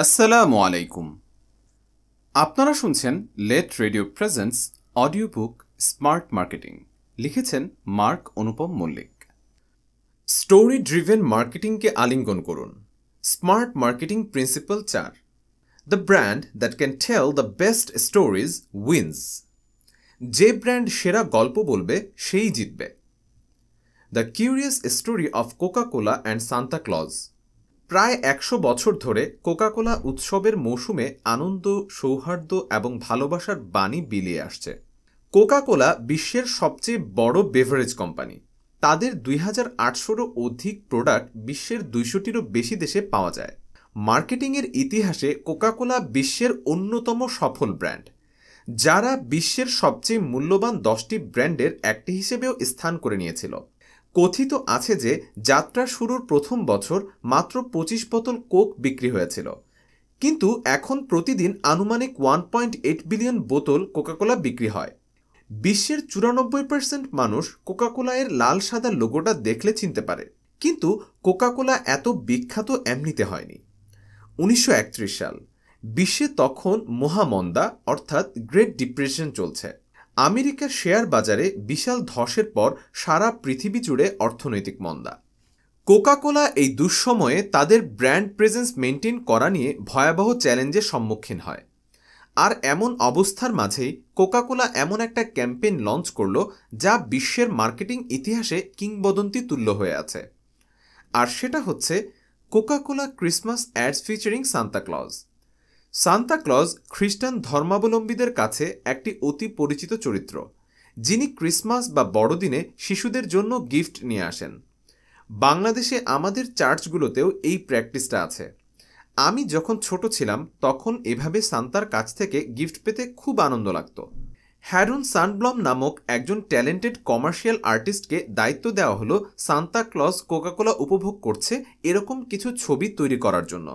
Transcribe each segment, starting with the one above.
আসসালামু আলাইকুম। আপনারা শুনছেন let radio presents audio book smart marketing. লিখেছেন Mark Anupam Mallick. Story driven মার্কেটিংকে আলিঙ্গন করুন। Smart marketing principle 4। The brand that can tell the best stories wins. যে ব্র্যান্ড সেরা গল্প বলবে সেই জিতবে। The curious story of Coca Cola and Santa Claus. প্রায় ১০০ বছর ধরে কোকাকোলা উৎসবের মৌসুমে আনন্দ, সৌহার্দ্য এবং ভালোবাসার বাণী বিলিয়ে আসছে। কোকাকোলা বিশ্বের সবচেয়ে বড় বেভারেজ কোম্পানি। তাদের ২৮০০রও অধিক প্রোডাক্ট বিশ্বের ২০০টিরও বেশি দেশে পাওয়া যায়। মার্কেটিংয়ের ইতিহাসে কোকাকোলা বিশ্বের অন্যতম সফল ব্র্যান্ড, যারা বিশ্বের সবচেয়ে মূল্যবান ১০টি ব্র্যান্ডের একটি হিসেবেও স্থান করে নিয়েছিল। কথিত আছে যে যাত্রা শুরুর প্রথম বছর মাত্র ২৫ বোতল কোক বিক্রি হয়েছিল, কিন্তু এখন প্রতিদিন আনুমানিক ১.৮ বিলিয়ন বোতল কোকাকোলা বিক্রি হয়। বিশ্বের ৯৪% মানুষ কোকাকোলা এর লাল সাদা লোগোটা দেখলে চিনতে পারে, কিন্তু কোকাকোলা এত বিখ্যাত এমনিতে হয়নি। ১৯৩১ সাল, বিশ্বে তখন মহামন্দা অর্থাৎ গ্রেট ডিপ্রেশন চলছে। আমেরিকার শেয়ার বাজারে বিশাল ধসের পর সারা পৃথিবী জুড়ে অর্থনৈতিক মন্দা। কোকাকোলা এই দুঃসময়ে তাদের ব্র্যান্ড প্রেজেন্স মেনটেন করা নিয়ে ভয়াবহ চ্যালেঞ্জের সম্মুখীন হয়। আর এমন অবস্থার মাঝেই কোকাকোলা এমন একটা ক্যাম্পেইন লঞ্চ করল যা বিশ্বের মার্কেটিং ইতিহাসে কিংবদন্তি তুল্য হয়ে আছে। আর সেটা হচ্ছে Coca Cola Christmas ads featuring Santa Claus. Santa Claus খ্রিস্টান ধর্মাবলম্বীদের কাছে একটি অতি পরিচিত চরিত্র, যিনি ক্রিসমাস বা বড়দিনে শিশুদের জন্য গিফট নিয়ে আসেন। বাংলাদেশে আমাদের চার্চগুলোতেও এই প্র্যাকটিসটা আছে। আমি যখন ছোট ছিলাম তখন এভাবে সান্তার কাছ থেকে গিফট পেতে খুব আনন্দ লাগত। হ্যারন সানব্লম নামক একজন ট্যালেন্টেড কমার্শিয়াল আর্টিস্টকে দায়িত্ব দেওয়া হলো সান্তা ক্লজ কোকাকোলা উপভোগ করছে এরকম কিছু ছবি তৈরি করার জন্য।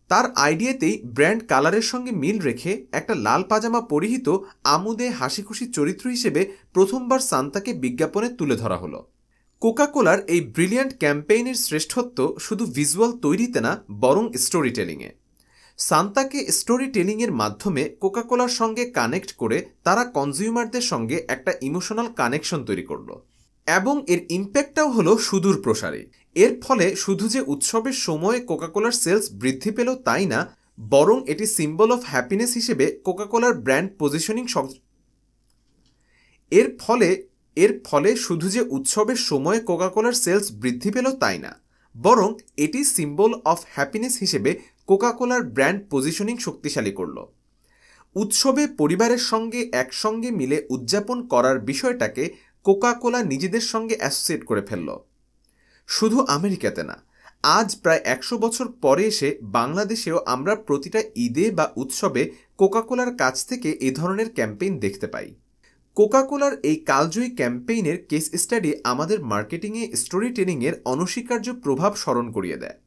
তার আইডিয়াতেই ব্র্যান্ড কালারের সঙ্গে মিল রেখে একটা লাল পাজামা পরিহিত আমোদে হাসিখুশি চরিত্র হিসেবে প্রথমবার সান্তাকে বিজ্ঞাপনে তুলে ধরা হলো। কোকাকোলার এই ব্রিলিয়ান্ট ক্যাম্পেইনের শ্রেষ্ঠত্ব শুধু ভিজুয়াল তৈরিতে না, বরং স্টোরি টেলিংয়ে। সান্তাকে স্টোরি টেলিংয়ের মাধ্যমে কোকাকোলার সঙ্গে কানেক্ট করে তারা কনজিউমারদের সঙ্গে একটা ইমোশনাল কানেকশন তৈরি করলো, এবং এর ইম্প্যাক্টটাও হলো সুদূর প্রসারী। এর ফলে শুধু যে উৎসবের সময় কোকাকোলার সেলস বৃদ্ধি পেল তাই না, বরং এটি সিম্বল অফ হ্যাপিনেস হিসেবে কোকাকোলার ব্র্যান্ড পজিশনিং এর ফলে শুধু যে উৎসবের সময় কোকাকোলার সেলস বৃদ্ধি পেল তাই না, বরং এটি সিম্বল অফ হ্যাপিনেস হিসেবে কোকাকোলার ব্র্যান্ড পজিশনিং শক্তিশালী করল। উৎসবে পরিবারের সঙ্গে একসঙ্গে মিলে উদযাপন করার বিষয়টাকে কোকাকোলা নিজেদের সঙ্গে অ্যাসোসিয়েট করে ফেলল। শুধু আমেরিকাতে না, আজ প্রায় ১০০ বছর পরে এসে বাংলাদেশেও আমরা প্রতিটা ঈদে বা উৎসবে কোকাকোলার কাছ থেকে এ ধরনের ক্যাম্পেইন দেখতে পাই। কোকাকোলার এই কালজয়ী ক্যাম্পেইনের কেস স্টাডি আমাদের মার্কেটিংয়ে স্টোরি টেলিংয়ের অনস্বীকার্য প্রভাব স্মরণ করিয়ে দেয়।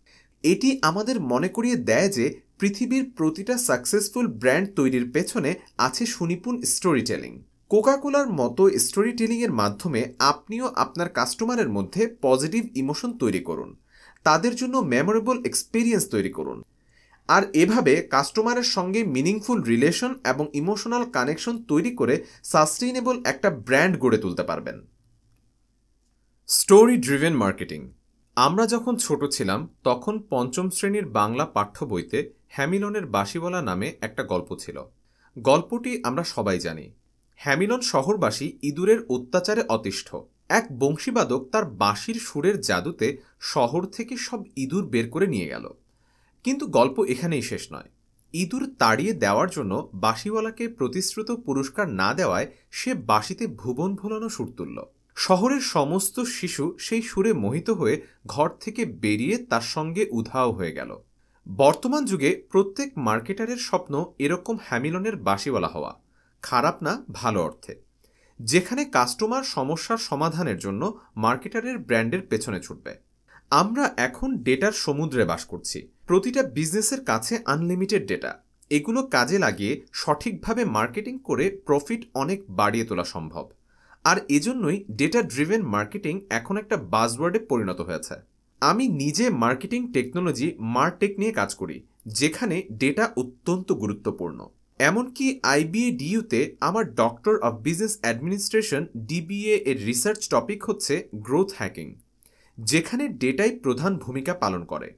এটি আমাদের মনে করিয়ে দেয় যে পৃথিবীর প্রতিটা সাকসেসফুল ব্র্যান্ড তৈরির পেছনে আছে সুনিপুণ স্টোরি টেলিং। কোকাকোলার মতো স্টোরি টেলিংয়ের মাধ্যমে আপনিও আপনার কাস্টমারের মধ্যে পজিটিভ ইমোশন তৈরি করুন, তাদের জন্য মেমোরেবল এক্সপিরিয়েন্স তৈরি করুন, আর এভাবে কাস্টমারের সঙ্গে মিনিংফুল রিলেশন এবং ইমোশনাল কানেকশন তৈরি করে সাস্টেইনেবল একটা ব্র্যান্ড গড়ে তুলতে পারবেন। Story driven marketing. আমরা যখন ছোট ছিলাম তখন পঞ্চম শ্রেণীর বাংলা পাঠ্য বইতে হ্যামিলনের বাঁশিওয়ালা নামে একটা গল্প ছিল। গল্পটি আমরা সবাই জানি। হ্যামিলন শহরবাসী ইঁদুরের অত্যাচারে অতিষ্ঠ। এক বংশীবাদক তার বাঁশির সুরের জাদুতে শহর থেকে সব ইঁদুর বের করে নিয়ে গেল। কিন্তু গল্প এখানেই শেষ নয়। ইঁদুর তাড়িয়ে দেওয়ার জন্য বাঁশিওয়ালাকে প্রতিশ্রুত পুরস্কার না দেওয়ায় সে বাঁশিতে ভুবন ভোলানো সুর তুলল। শহরের সমস্ত শিশু সেই সুরে মোহিত হয়ে ঘর থেকে বেরিয়ে তার সঙ্গে উধাও হয়ে গেল। বর্তমান যুগে প্রত্যেক মার্কেটারের স্বপ্ন এরকম হ্যামিলনের বাঁশিওয়ালা হওয়া, খারাপ না, ভালো অর্থে, যেখানে কাস্টমার সমস্যার সমাধানের জন্য মার্কেটারের ব্র্যান্ডের পেছনে ছুটবে। আমরা এখন ডেটার সমুদ্রে বাস করছি। প্রতিটা বিজনেসের কাছে আনলিমিটেড ডেটা। এগুলো কাজে লাগিয়ে সঠিকভাবে মার্কেটিং করে প্রফিট অনেক বাড়িয়ে তোলা সম্ভব। আর এজন্যই ডেটা ড্রিভেন মার্কেটিং এখন একটা বাজওয়ার্ডে পরিণত হয়েছে। আমি নিজে মার্কেটিং টেকনোলজি মার্টেক নিয়ে কাজ করি, যেখানে ডেটা অত্যন্ত গুরুত্বপূর্ণ। এমনকি IBA-DU-তে আমার doctor of business administration DBA এর রিসার্চ টপিক হচ্ছে গ্রোথ হ্যাকিং, যেখানে ডেটাই প্রধান ভূমিকা পালন করে।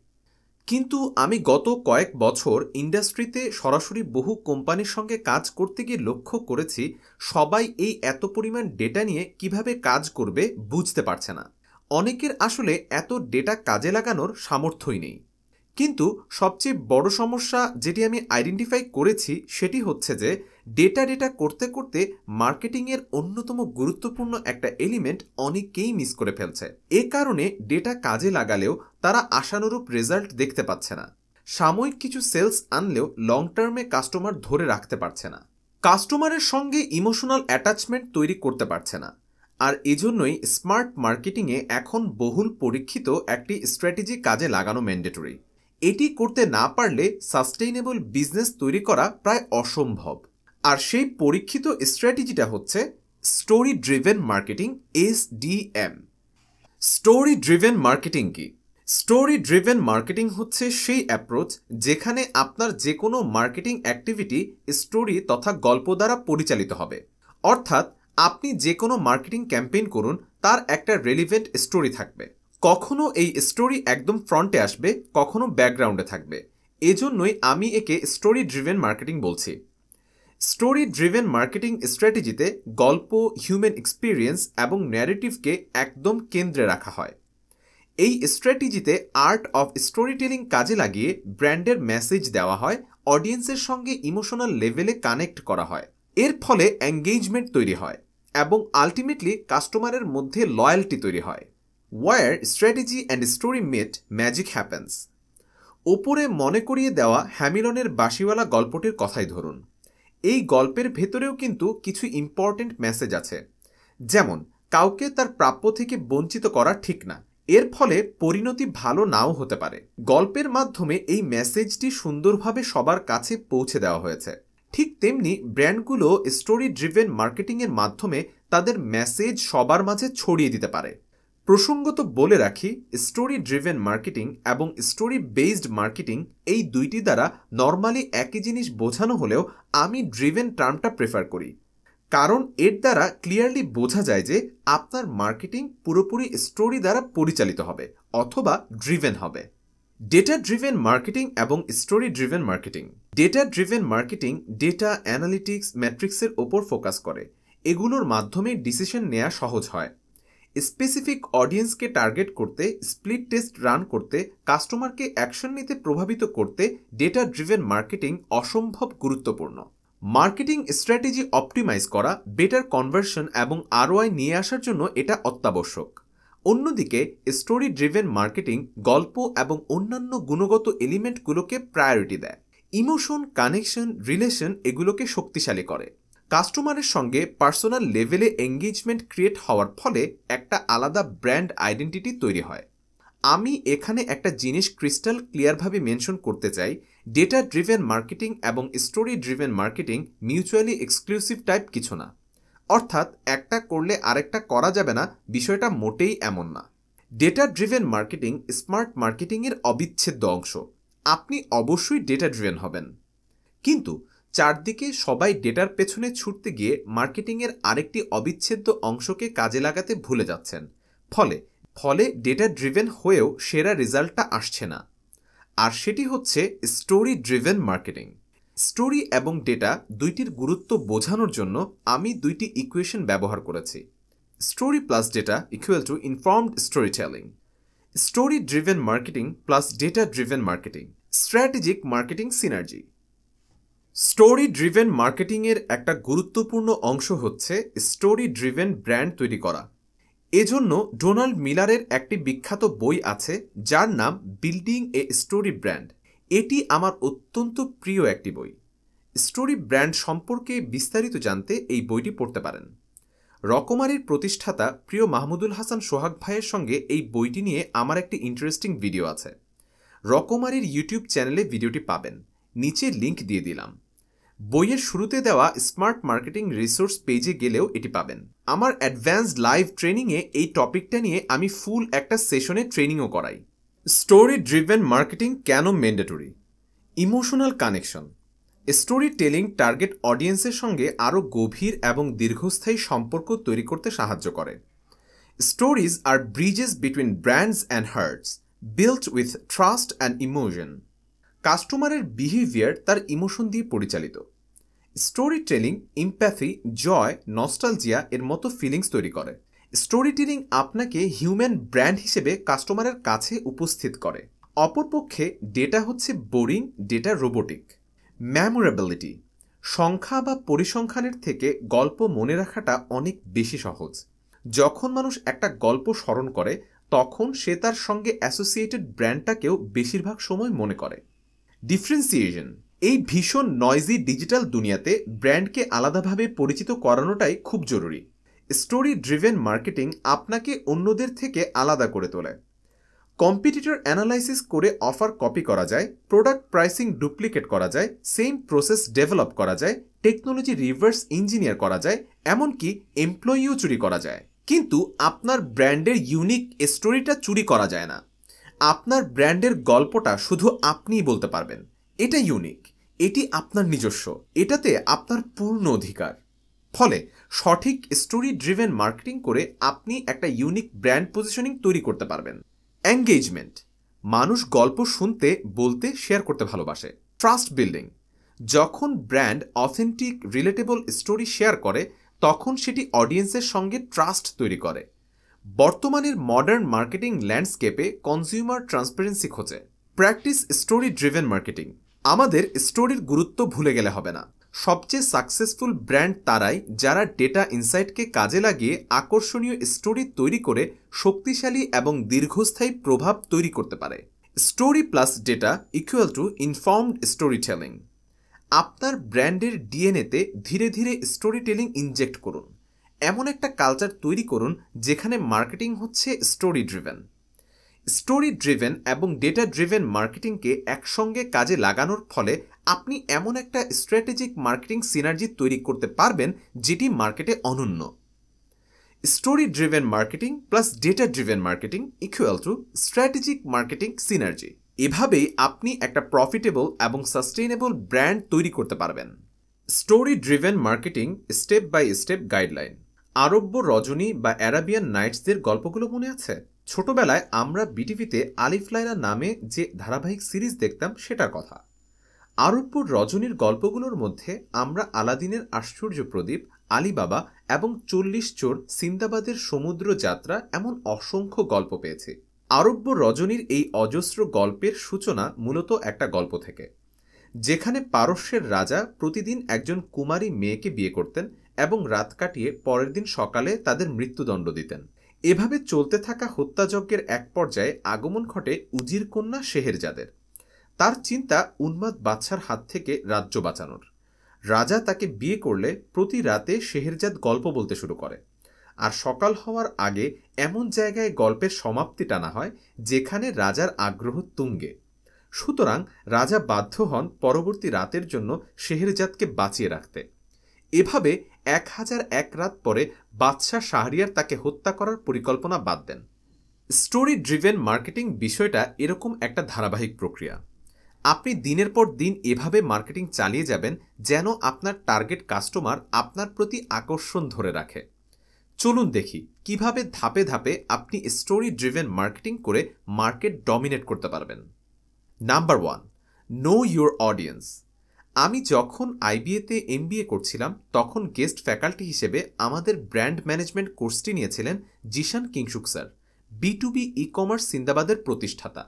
কিন্তু আমি গত কয়েক বছর ইন্ডাস্ট্রিতে সরাসরি বহু কোম্পানির সঙ্গে কাজ করতে গিয়ে লক্ষ্য করেছি সবাই এই এত পরিমাণ ডেটা নিয়ে কিভাবে কাজ করবে বুঝতে পারছে না। অনেকের আসলে এত ডেটা কাজে লাগানোর সামর্থ্যই নেই। কিন্তু সবচেয়ে বড় সমস্যা যেটি আমি আইডেন্টিফাই করেছি সেটি হচ্ছে যে ডেটা করতে করতে মার্কেটিংয়ের অন্যতম গুরুত্বপূর্ণ একটা এলিমেন্ট অনেকেই মিস করে ফেলছে। এ কারণে ডেটা কাজে লাগালেও তারা আশানুরূপ রেজাল্ট দেখতে পাচ্ছে না। সাময়িক কিছু সেলস আনলেও লং টার্মে কাস্টমার ধরে রাখতে পারছে না, কাস্টমারের সঙ্গে ইমোশনাল অ্যাটাচমেন্ট তৈরি করতে পারছে না। আর এজন্যই স্মার্ট মার্কেটিংয়ে এখন বহুল পরীক্ষিত একটি স্ট্র্যাটেজি কাজে লাগানো ম্যান্ডেটরি। এটি করতে না পারলে সাস্টেইনেবল বিজনেস তৈরি করা প্রায় অসম্ভব। আর সেই পরীক্ষিত স্ট্র্যাটেজিটা হচ্ছে story driven marketing, SDM। Story driven marketing কি? স্টোরি ড্রিভেন মার্কেটিং হচ্ছে সেই অ্যাপ্রোচ যেখানে আপনার যে কোনো মার্কেটিং অ্যাক্টিভিটি স্টোরি তথা গল্প দ্বারা পরিচালিত হবে। অর্থাৎ আপনি যে কোনো মার্কেটিং ক্যাম্পেইন করুন, তার একটা রেলিভেন্ট স্টোরি থাকবে। কখনো এই স্টোরি একদম ফ্রন্টে আসবে, কখনো ব্যাকগ্রাউন্ডে থাকবে। এজন্যই আমি একে স্টোরি ড্রিভেন মার্কেটিং বলছি। স্টোরি ড্রিভেন মার্কেটিং স্ট্র্যাটেজিতে গল্প, হিউম্যান এক্সপিরিয়েন্স এবং ন্যারেটিভকে একদম কেন্দ্রে রাখা হয়। এই স্ট্র্যাটেজিতে আর্ট অফ স্টোরি টেলিং কাজে লাগিয়ে ব্র্যান্ডের মেসেজ দেওয়া হয়, অডিয়েন্সের সঙ্গে ইমোশনাল লেভেলে কানেক্ট করা হয়। এর ফলে এঙ্গেজমেন্ট তৈরি হয় এবং আলটিমেটলি কাস্টমারের মধ্যে লয়্যাল্টি তৈরি হয়। Where strategy and story meet, magic happens. ওপরে মনে করিয়ে দেওয়া হ্যামিলনের বাঁশিওয়ালা গল্পটির কথাই ধরুন। এই গল্পের ভেতরেও কিন্তু কিছু ইম্পর্টেন্ট মেসেজ আছে, যেমন কাউকে তার প্রাপ্য থেকে বঞ্চিত করা ঠিক না, এর ফলে পরিণতি ভালো নাও হতে পারে। গল্পের মাধ্যমে এই মেসেজটি সুন্দরভাবে সবার কাছে পৌঁছে দেওয়া হয়েছে। ঠিক তেমনি ব্র্যান্ডগুলো স্টোরি ড্রিভেন মার্কেটিংয়ের মাধ্যমে তাদের মেসেজ সবার মাঝে ছড়িয়ে দিতে পারে। প্রসঙ্গত বলে রাখি, স্টোরি ড্রিভেন মার্কেটিং এবং স্টোরি বেসড মার্কেটিং এই দুইটি দ্বারা নর্মালি একই জিনিস বোঝানো হলেও আমি ড্রিভেন টার্মটা প্রেফার করি, কারণ এর দ্বারা ক্লিয়ারলি বোঝা যায় যে আপনার মার্কেটিং পুরোপুরি স্টোরি দ্বারা পরিচালিত হবে অথবা ড্রিভেন হবে। ডেটা ড্রিভেন মার্কেটিং এবং story driven marketing. Data driven marketing data analytics ম্যাট্রিক্সের ওপর ফোকাস করে। এগুলোর মাধ্যমে ডিসিশন নেওয়া সহজ হয়। স্পেসিফিক অডিয়েন্সকে টার্গেট করতে, স্প্লিট টেস্ট রান করতে, কাস্টমারকে অ্যাকশন নিতে প্রভাবিত করতে ডেটা ড্রিভেন মার্কেটিং অসম্ভব গুরুত্বপূর্ণ। মার্কেটিং স্ট্র্যাটেজি অপটিমাইজ করা, বেটার কনভার্সন এবং ROI নিয়ে আসার জন্য এটা অত্যাবশ্যক। অন্যদিকে স্টোরি ড্রিভেন মার্কেটিং গল্প এবং অন্যান্য গুণগত এলিমেন্টগুলোকে প্রায়োরিটি দেয়। ইমোশন, কানেকশন, রিলেশন এগুলোকে শক্তিশালী করে। কাস্টমারের সঙ্গে পার্সোনাল লেভেলে এঙ্গেজমেন্ট ক্রিয়েট হওয়ার ফলে একটা আলাদা ব্র্যান্ড আইডেন্টিটি তৈরি হয়। আমি এখানে একটা জিনিস ক্রিস্টাল ক্লিয়ারভাবে মেনশন করতে চাই, ডেটা ড্রিভেন মার্কেটিং এবং story driven marketing mutually exclusive type কিছু না। অর্থাৎ একটা করলে আরেকটা করা যাবে না, বিষয়টা মোটেই এমন না। ডেটা ড্রিভেন মার্কেটিং স্মার্ট মার্কেটিংয়ের অবিচ্ছেদ্য অংশ। আপনি অবশ্যই ডেটা ড্রিভেন হবেন, কিন্তু চারদিকে সবাই ডেটার পেছনে ছুটতে গিয়ে মার্কেটিংয়ের আরেকটি অবিচ্ছেদ্য অংশকে কাজে লাগাতে ভুলে যাচ্ছেন। ফলে ডেটা ড্রিভেন হয়েও সেরা রেজাল্টটা আসছে না। আর সেটি হচ্ছে স্টোরি ড্রিভেন মার্কেটিং। স্টোরি এবং ডেটা দুইটির গুরুত্ব বোঝানোর জন্য আমি দুইটি ইকুয়েশন ব্যবহার করেছি। Story plus data equal to informed story telling. Story driven marketing plus data driven marketing, strategic marketing synergy. Story driven মার্কেটিংয়ের একটা গুরুত্বপূর্ণ অংশ হচ্ছে স্টোরি ড্রিভেন ব্র্যান্ড তৈরি করা। এজন্য ডোনাল্ড মিলারের একটি বিখ্যাত বই আছে যার নাম বিল্ডিং এ স্টোরি ব্র্যান্ড। এটি আমার অত্যন্ত প্রিয় একটি বই। স্টোরি ব্র্যান্ড সম্পর্কে বিস্তারিত জানতে এই বইটি পড়তে পারেন। রকমারির প্রতিষ্ঠাতা প্রিয় মাহমুদুল হাসান সোহাগ ভাইয়ের সঙ্গে এই বইটি নিয়ে আমার একটি ইন্টারেস্টিং ভিডিও আছে। রকমারির ইউটিউব চ্যানেলে ভিডিওটি পাবেন, নিচে লিংক দিয়ে দিলাম। বইয়ের শুরুতে দেওয়া স্মার্ট মার্কেটিং রিসোর্স পেজে গেলেও এটি পাবেন। আমার অ্যাডভান্সড লাইভ ট্রেনিংয়ে এই টপিকটা নিয়ে আমি ফুল একটা সেশনে ট্রেনিংও করাই। স্টোরি ড্রিভেন মার্কেটিং কেন mandatory? Emotional connection. Story telling target অডিয়েন্সের সঙ্গে আরও গভীর এবং দীর্ঘস্থায়ী সম্পর্ক তৈরি করতে সাহায্য করে। Stories are bridges between brands and hearts, built with trust and emotion. কাস্টমারের বিহেভিয়ার তার ইমোশন দিয়ে পরিচালিত। Story telling empathy, joy, nostalgia এর মতো ফিলিংস তৈরি করে। স্টোরি টেলিং আপনাকে হিউম্যান ব্র্যান্ড হিসেবে কাস্টমারের কাছে উপস্থিত করে। অপরপক্ষে ডেটা হচ্ছে বোরিং, ডেটা রোবোটিক। মেমোরেবিলিটি, সংখ্যা বা পরিসংখ্যানের থেকে গল্প মনে রাখাটা অনেক বেশি সহজ। যখন মানুষ একটা গল্প স্মরণ করে তখন সে তার সঙ্গে অ্যাসোসিয়েটেড ব্র্যান্ডটাকেও বেশিরভাগ সময় মনে করে। ডিফারেন্সিয়েশন, এই ভীষণ নয়েজি ডিজিটাল দুনিয়াতে ব্র্যান্ডকে আলাদাভাবে পরিচিত করানোটাই খুব জরুরি। স্টোরি ড্রিভেন মার্কেটিং আপনাকে অন্যদের থেকে আলাদা করে তোলে। কম্পিটিটর অ্যানালাইসিস করে অফার কপি করা যায়, প্রোডাক্ট প্রাইসিং ডুপ্লিকেট করা যায়, সেম প্রসেস ডেভেলপ করা যায়, টেকনোলজি রিভার্স ইঞ্জিনিয়ার করা যায়, এমনকি এমপ্লয়িও চুরি করা যায়। কিন্তু আপনার ব্র্যান্ডের ইউনিক স্টোরিটা চুরি করা যায় না। আপনার ব্র্যান্ডের গল্পটা শুধু আপনিই বলতে পারবেন। এটা ইউনিক, এটি আপনার নিজস্ব, এটাতে আপনার পূর্ণ অধিকার। ফলে সঠিক স্টোরি ড্রিভেন মার্কেটিং করে আপনি একটা ইউনিক ব্র্যান্ড পজিশনিং তৈরি করতে পারবেন। এঙ্গেজমেন্ট, মানুষ গল্প শুনতে, বলতে, শেয়ার করতে ভালোবাসে। ট্রাস্ট বিল্ডিং, যখন brand authentic relatable story share করে তখন সেটি অডিয়েন্সের সঙ্গে ট্রাস্ট তৈরি করে। বর্তমানের মডার্ন মার্কেটিং ল্যান্ডস্কেপে কনজিউমার ট্রান্সপারেন্সি খোঁজে। Practice story driven marketing. আমাদের স্টোরির গুরুত্ব ভুলে গেলে হবে না। সবচেয়ে সাকসেসফুল ব্র্যান্ড তারাই যারা ডেটা ইনসাইটকে কাজে লাগিয়ে আকর্ষণীয় স্টোরি তৈরি করে শক্তিশালী এবং দীর্ঘস্থায়ী প্রভাব তৈরি করতে পারে। Story plus data equal to informed story telling. আপনার ব্র্যান্ডের ডিএনএতে ধীরে ধীরে স্টোরি টেলিং ইনজেক্ট করুন। এমন একটা কালচার তৈরি করুন যেখানে মার্কেটিং হচ্ছে স্টোরি ড্রিভেন। স্টোরি ড্রিভেন এবং ডেটা ড্রিভেন মার্কেটিংকে একসঙ্গে কাজে লাগানোর ফলে আপনি এমন একটা স্ট্র্যাটেজিক মার্কেটিং সিনার্জি তৈরি করতে পারবেন যেটি মার্কেটে অনন্য। Story driven marketing plus data driven marketing equal to strategic marketing synergy. এভাবেই আপনি একটা প্রফিটেবল এবং সাস্টেইনেবল ব্র্যান্ড তৈরি করতে পারবেন। Story driven marketing step by step guideline. আরব্য রজনী বা অ্যারাবিয়ান নাইটসদের গল্পগুলো মনে আছে? ছোটবেলায় আমরা বিটিভিতে আলিফ লায়লা নামে যে ধারাবাহিক সিরিজ দেখতাম সেটার কথা। আরব্য রজনীর গল্পগুলোর মধ্যে আমরা আলাদিনের আশ্চর্য প্রদীপ, আলিবাবা এবং 40 চোর, সিন্দাবাদের সমুদ্র যাত্রা এমন অসংখ্য গল্প পেয়েছি। আরব্য রজনীর এই অজস্র গল্পের সূচনা মূলত একটা গল্প থেকে, যেখানে পারস্যের রাজা প্রতিদিন একজন কুমারী মেয়েকে বিয়ে করতেন এবং রাত কাটিয়ে পরের দিন সকালে তাদের মৃত্যুদণ্ড দিতেন। এভাবে চলতে থাকা হত্যাযজ্ঞের এক পর্যায়ে আগমন ঘটে উজির কন্যা শেহেরজাদের। তার চিন্তা উন্মাদ বাদশার হাত থেকে রাজ্য বাঁচানোর। রাজা তাকে বিয়ে করলে প্রতি রাতে শেহেরজাদ গল্প বলতে শুরু করে, আর সকাল হওয়ার আগে এমন জায়গায় গল্পের সমাপ্তি টানা হয় যেখানে রাজার আগ্রহ তুঙ্গে। সুতরাং রাজা বাধ্য হন পরবর্তী রাতের জন্য শেহেরজাদকে বাঁচিয়ে রাখতে। এভাবে 1001 রাত পরে বাদশাহ শাহরিয়ার তাকে হত্যা করার পরিকল্পনা বাদ দেন। স্টোরি ড্রিভেন মার্কেটিং বিষয়টা এরকম একটা ধারাবাহিক প্রক্রিয়া। আপনি দিনের পর দিন এভাবে মার্কেটিং চালিয়ে যাবেন যেন আপনার টার্গেট কাস্টমার আপনার প্রতি আকর্ষণ ধরে রাখে। চলুন দেখি কিভাবে ধাপে ধাপে আপনি স্টোরি ড্রিভেন মার্কেটিং করে মার্কেট ডমিনেট করতে পারবেন। Number 1, no your audience. আমি যখন আইবিএতে এমবিএ করছিলাম তখন গেস্ট ফ্যাকাল্টি হিসেবে আমাদের ব্র্যান্ড ম্যানেজমেন্ট কোর্সটি নিয়েছিলেন Zeeshan Kingshuk sir, B2B e-commerce সিন্দাবাদের প্রতিষ্ঠাতা।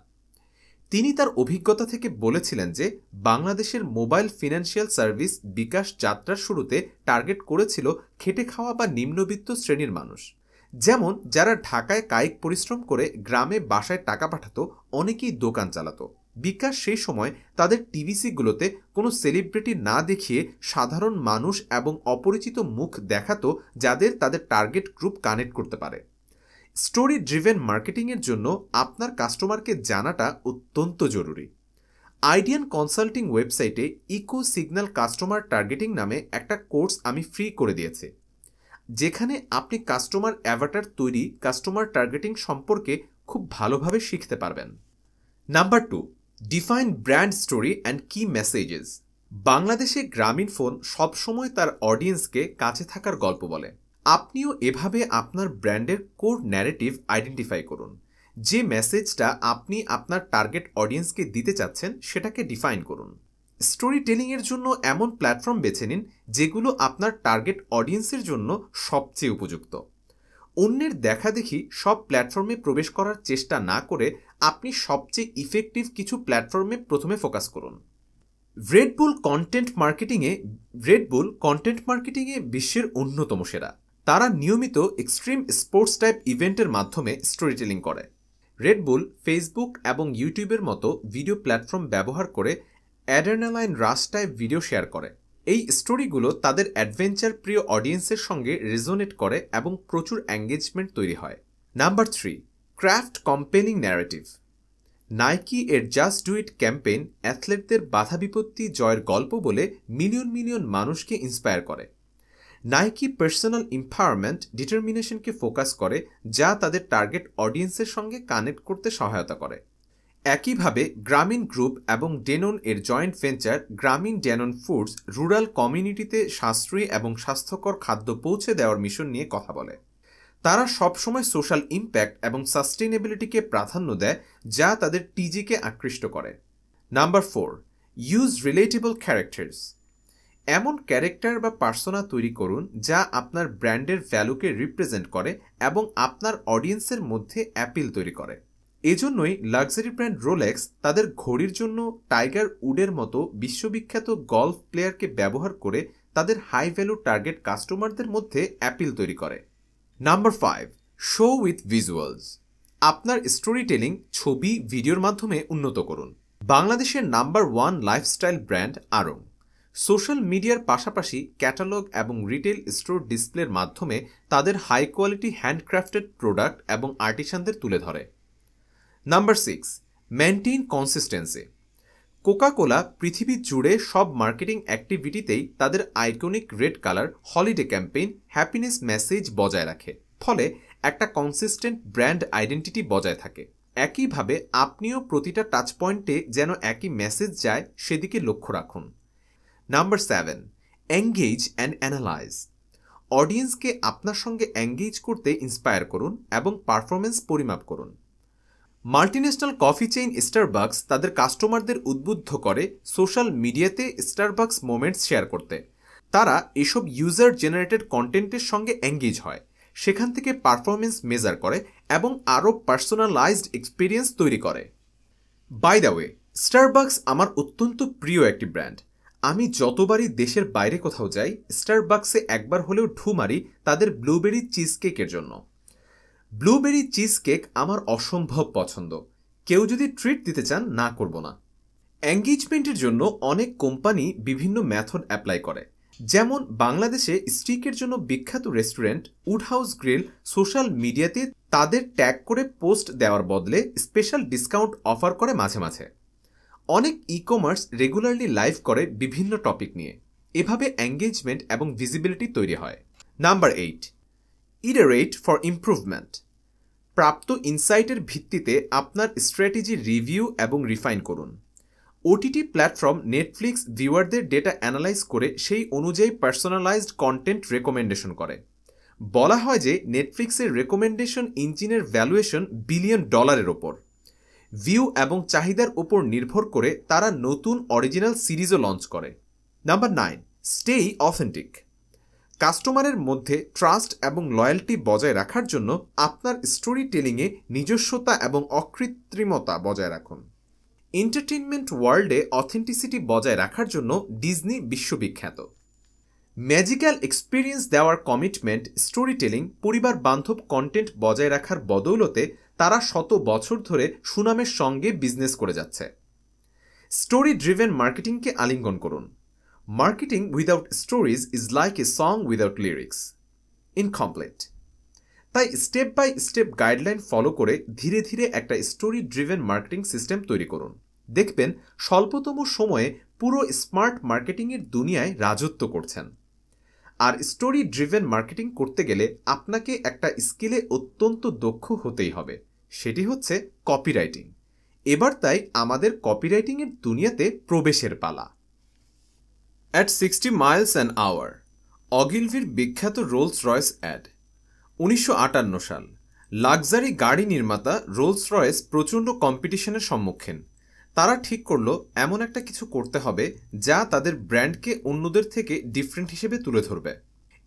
তিনি তার অভিজ্ঞতা থেকে বলেছিলেন যে বাংলাদেশের মোবাইল ফিনান্সিয়াল সার্ভিস বিকাশ যাত্রার শুরুতে টার্গেট করেছিল খেটে খাওয়া বা নিম্নবিত্ত শ্রেণীর মানুষ। যেমন যারা ঢাকায় কায়িক পরিশ্রম করে গ্রামে বাসায় টাকা পাঠাতো, অনেকেই দোকান চালাতো। বিকাশ সেই সময় তাদের টিভিসিগুলোতে কোনো সেলিব্রিটি না দেখিয়ে সাধারণ মানুষ এবং অপরিচিত মুখ দেখাতো যাদের তাদের টার্গেট গ্রুপ কানেক্ট করতে পারে। স্টোরি ড্রিভেন মার্কেটিংয়ের জন্য আপনার কাস্টমারকে জানাটা অত্যন্ত জরুরি। আইডিয়ান কনসাল্টিং ওয়েবসাইটে ইকো সিগন্যাল কাস্টমার টার্গেটিং নামে একটা কোর্স আমি ফ্রি করে দিয়েছি, যেখানে আপনি কাস্টমার অ্যাভাটার তৈরি, কাস্টমার টার্গেটিং সম্পর্কে খুব ভালোভাবে শিখতে পারবেন। Number 2, define brand story and কি মেসেজেস। বাংলাদেশে গ্রামীণ ফোন সবসময় তার অডিয়েন্সকে কাছে থাকার গল্প বলে। আপনিও এভাবে আপনার ব্র্যান্ডের কোর ন্যারেটিভ আইডেন্টিফাই করুন। যে মেসেজটা আপনি আপনার টার্গেট অডিয়েন্সকে দিতে চাচ্ছেন সেটাকে ডিফাইন করুন। স্টোরি টেলিংয়ের জন্য এমন প্ল্যাটফর্ম বেছে নিন যেগুলো আপনার টার্গেট অডিয়েন্সের জন্য সবচেয়ে উপযুক্ত। অন্যের দেখাদেখি সব প্ল্যাটফর্মে প্রবেশ করার চেষ্টা না করে আপনি সবচেয়ে ইফেক্টিভ কিছু প্ল্যাটফর্মে প্রথমে ফোকাস করুন। রেডবুল কন্টেন্ট মার্কেটিংয়ে বিশ্বের অন্যতম সেরা। তারা নিয়মিত এক্সট্রিম স্পোর্টস টাইপ ইভেন্টের মাধ্যমে স্টোরি টেলিং করে। রেডবুল ফেসবুক এবং ইউটিউবের মতো ভিডিও প্ল্যাটফর্ম ব্যবহার করে অ্যাড্রেনালাইন রাশ টাইপ ভিডিও শেয়ার করে। এই স্টোরিগুলো তাদের অ্যাডভেঞ্চার প্রিয় অডিয়েন্সের সঙ্গে রেজোনেট করে এবং প্রচুর এঙ্গেজমেন্ট তৈরি হয়। Number 3, craft compelling narrative. Nike এর জাস্ট ডু ইট ক্যাম্পেইন অ্যাথলেটদের বাধা বিপত্তি জয়ের গল্প বলে মিলিয়ন মিলিয়ন মানুষকে ইন্সপায়ার করে। নাইকি পার্সোনাল এম্পাওয়ারমেন্ট ডিটারমিনেশনকে ফোকাস করে, যা তাদের টার্গেট অডিয়েন্সের সঙ্গে কানেক্ট করতে সহায়তা করে। একইভাবে গ্রামীণ গ্রুপ এবং ডেনন এর জয়েন্ট ভেঞ্চার গ্রামীণ ড্যানন ফুডস রুরাল কমিউনিটিতে সাশ্রয়ী এবং স্বাস্থ্যকর খাদ্য পৌঁছে দেওয়ার মিশন নিয়ে কথা বলে। তারা সবসময় সোশ্যাল ইম্প্যাক্ট এবং সাস্টেইনেবিলিটিকে প্রাধান্য দেয়, যা তাদের টিজিকে আকৃষ্ট করে। Number 4, use relatable characters. এমন ক্যারেক্টার বা পার্সোনা তৈরি করুন যা আপনার ব্র্যান্ডের ভ্যালুকে রিপ্রেজেন্ট করে এবং আপনার অডিয়েন্সের মধ্যে অ্যাপিল তৈরি করে। এজন্যই লাক্সারি ব্র্যান্ড রোলেক্স তাদের ঘড়ির জন্য টাইগার উডের মতো বিশ্ববিখ্যাত গলফ প্লেয়ারকে ব্যবহার করে তাদের হাই ভ্যালু টার্গেট কাস্টমারদের মধ্যে অ্যাপিল তৈরি করে। Number 5, show with visuals. আপনার স্টোরি টেলিং ছবি ভিডিওর মাধ্যমে উন্নত করুন। বাংলাদেশের নাম্বার 1 লাইফস্টাইল ব্র্যান্ড আড়ং সোশ্যাল মিডিয়ার পাশাপাশি ক্যাটালগ এবং রিটেল স্টোর ডিসপ্লের মাধ্যমে তাদের হাই কোয়ালিটি হ্যান্ডক্রাফটেড প্রোডাক্ট এবং আর্টিসানদের তুলে ধরে। Number 6, maintain consistency. কোকা-কোলা পৃথিবী জুড়ে সব মার্কেটিং অ্যাক্টিভিটিতেই তাদের iconic red colour holiday campaign happiness message বজায় রাখে, ফলে একটা কনসিস্টেন্ট ব্র্যান্ড আইডেন্টিটি বজায় থাকে। একইভাবে আপনিও প্রতিটা টাচ পয়েন্টে যেন একই মেসেজ যায় সেদিকে লক্ষ্য রাখুন। Number 7, engage and analyse. অডিয়েন্সকে আপনার সঙ্গে এঙ্গেজ করতে ইন্সপায়ার করুন এবং পারফরমেন্স পরিমাপ করুন। মাল্টিন্যাশনাল কফি চেইন স্টারবাকস তাদের কাস্টমারদের উদ্বুদ্ধ করে সোশ্যাল মিডিয়াতে স্টারবাকস মোমেন্টস শেয়ার করতে। তারা এসব ইউজার জেনারেটেড কন্টেন্টের সঙ্গে এঙ্গেজ হয়, সেখান থেকে পারফরমেন্স মেজার করে এবং আরও পার্সোনালাইজড এক্সপিরিয়েন্স তৈরি করে। বাই দ্য ওয়ে, স্টারবাকস আমার অত্যন্ত প্রিয় একটি ব্র্যান্ড। আমি যতবারই দেশের বাইরে কোথাও যাই, স্টারবাকসে একবার হলেও ঢু মারি তাদের ব্লুবেরি চিজ কেকের জন্য। ব্লুবেরি চিজ কেক আমার অসম্ভব পছন্দ। কেউ যদি ট্রিট দিতে চান, না করব না। এঙ্গেজমেন্টের জন্য অনেক কোম্পানি বিভিন্ন মেথড অ্যাপ্লাই করে, যেমন বাংলাদেশে স্টিকের জন্য বিখ্যাত রেস্টুরেন্ট উডহাউস গ্রিল সোশ্যাল মিডিয়াতে তাদের ট্যাগ করে পোস্ট দেওয়ার বদলে স্পেশাল ডিসকাউন্ট অফার করে মাঝে মাঝে। অনেক ই কমার্স রেগুলারলি লাইভ করে বিভিন্ন টপিক নিয়ে। এভাবে এঙ্গেজমেন্ট এবং ভিজিবিলিটি তৈরি হয়। Number 8, iterate for improvement. প্রাপ্ত ইনসাইটের ভিত্তিতে আপনার স্ট্র্যাটেজি রিভিউ এবং রিফাইন করুন। ওটিটি প্ল্যাটফর্ম নেটফ্লিক্স ভিউয়ারদের ডেটা অ্যানালাইজ করে সেই অনুযায়ী পার্সোনালাইজড কন্টেন্ট রেকমেন্ডেশন করে। বলা হয় যে নেটফ্লিক্সের রেকমেন্ডেশন ইঞ্জিনের ভ্যালুয়েশন $1 বিলিয়ন ওপর। ভিউ এবং চাহিদার ওপর নির্ভর করে তারা নতুন অরিজিনাল সিরিজও লঞ্চ করে। Number 9, স্টেই authentic. কাস্টমারের মধ্যে ট্রাস্ট এবং লয়্যাল্টি বজায় রাখার জন্য আপনার স্টোরি টেলিংয়ে নিজস্বতা এবং অকৃত্রিমতা বজায় রাখুন। এন্টারটেইনমেন্ট ওয়ার্ল্ডে অথেন্টিসিটি বজায় রাখার জন্য ডিজনি বিশ্ববিখ্যাত। ম্যাজিক্যাল এক্সপিরিয়েন্স দেওয়ার কমিটমেন্ট স্টোরি টেলিং পরিবার বান্ধব কন্টেন্ট বজায় রাখার বদৌলতে তারা শত বছর ধরে সুনামের সঙ্গে বিজনেস করে যাচ্ছে। স্টোরি ড্রিভেন মার্কেটিংকে আলিঙ্গন করুন। Marketing without stories is like a song without lyrics, incomplete. তাই step by step guideline follow করে ধীরে ধীরে একটা স্টোরি ড্রিভেন মার্কেটিং সিস্টেম তৈরি করুন। দেখবেন স্বল্পতম সময়ে পুরো স্মার্ট মার্কেটিংয়ের দুনিয়ায় রাজত্ব করছেন। আর স্টোরি ড্রিভেন মার্কেটিং করতে গেলে আপনাকে একটা স্কিলে অত্যন্ত দক্ষ হতেই হবে, সেটি হচ্ছে কপিরাইটিং। এবার তাই আমাদের কপিরাইটিংয়ের দুনিয়াতে প্রবেশের পালা। অ্যাট 60 মাইলস অ্যান আওয়ার, অগিলভির বিখ্যাত রোলস রয়েস অ্যাড। 1958 সাল। লাক্সারি গাড়ি নির্মাতা রোলস রয়েস প্রচণ্ড কম্পিটিশনের সম্মুখীন। তারা ঠিক করলো এমন একটা কিছু করতে হবে যা তাদের ব্র্যান্ডকে অন্যদের থেকে ডিফারেন্ট হিসেবে তুলে ধরবে।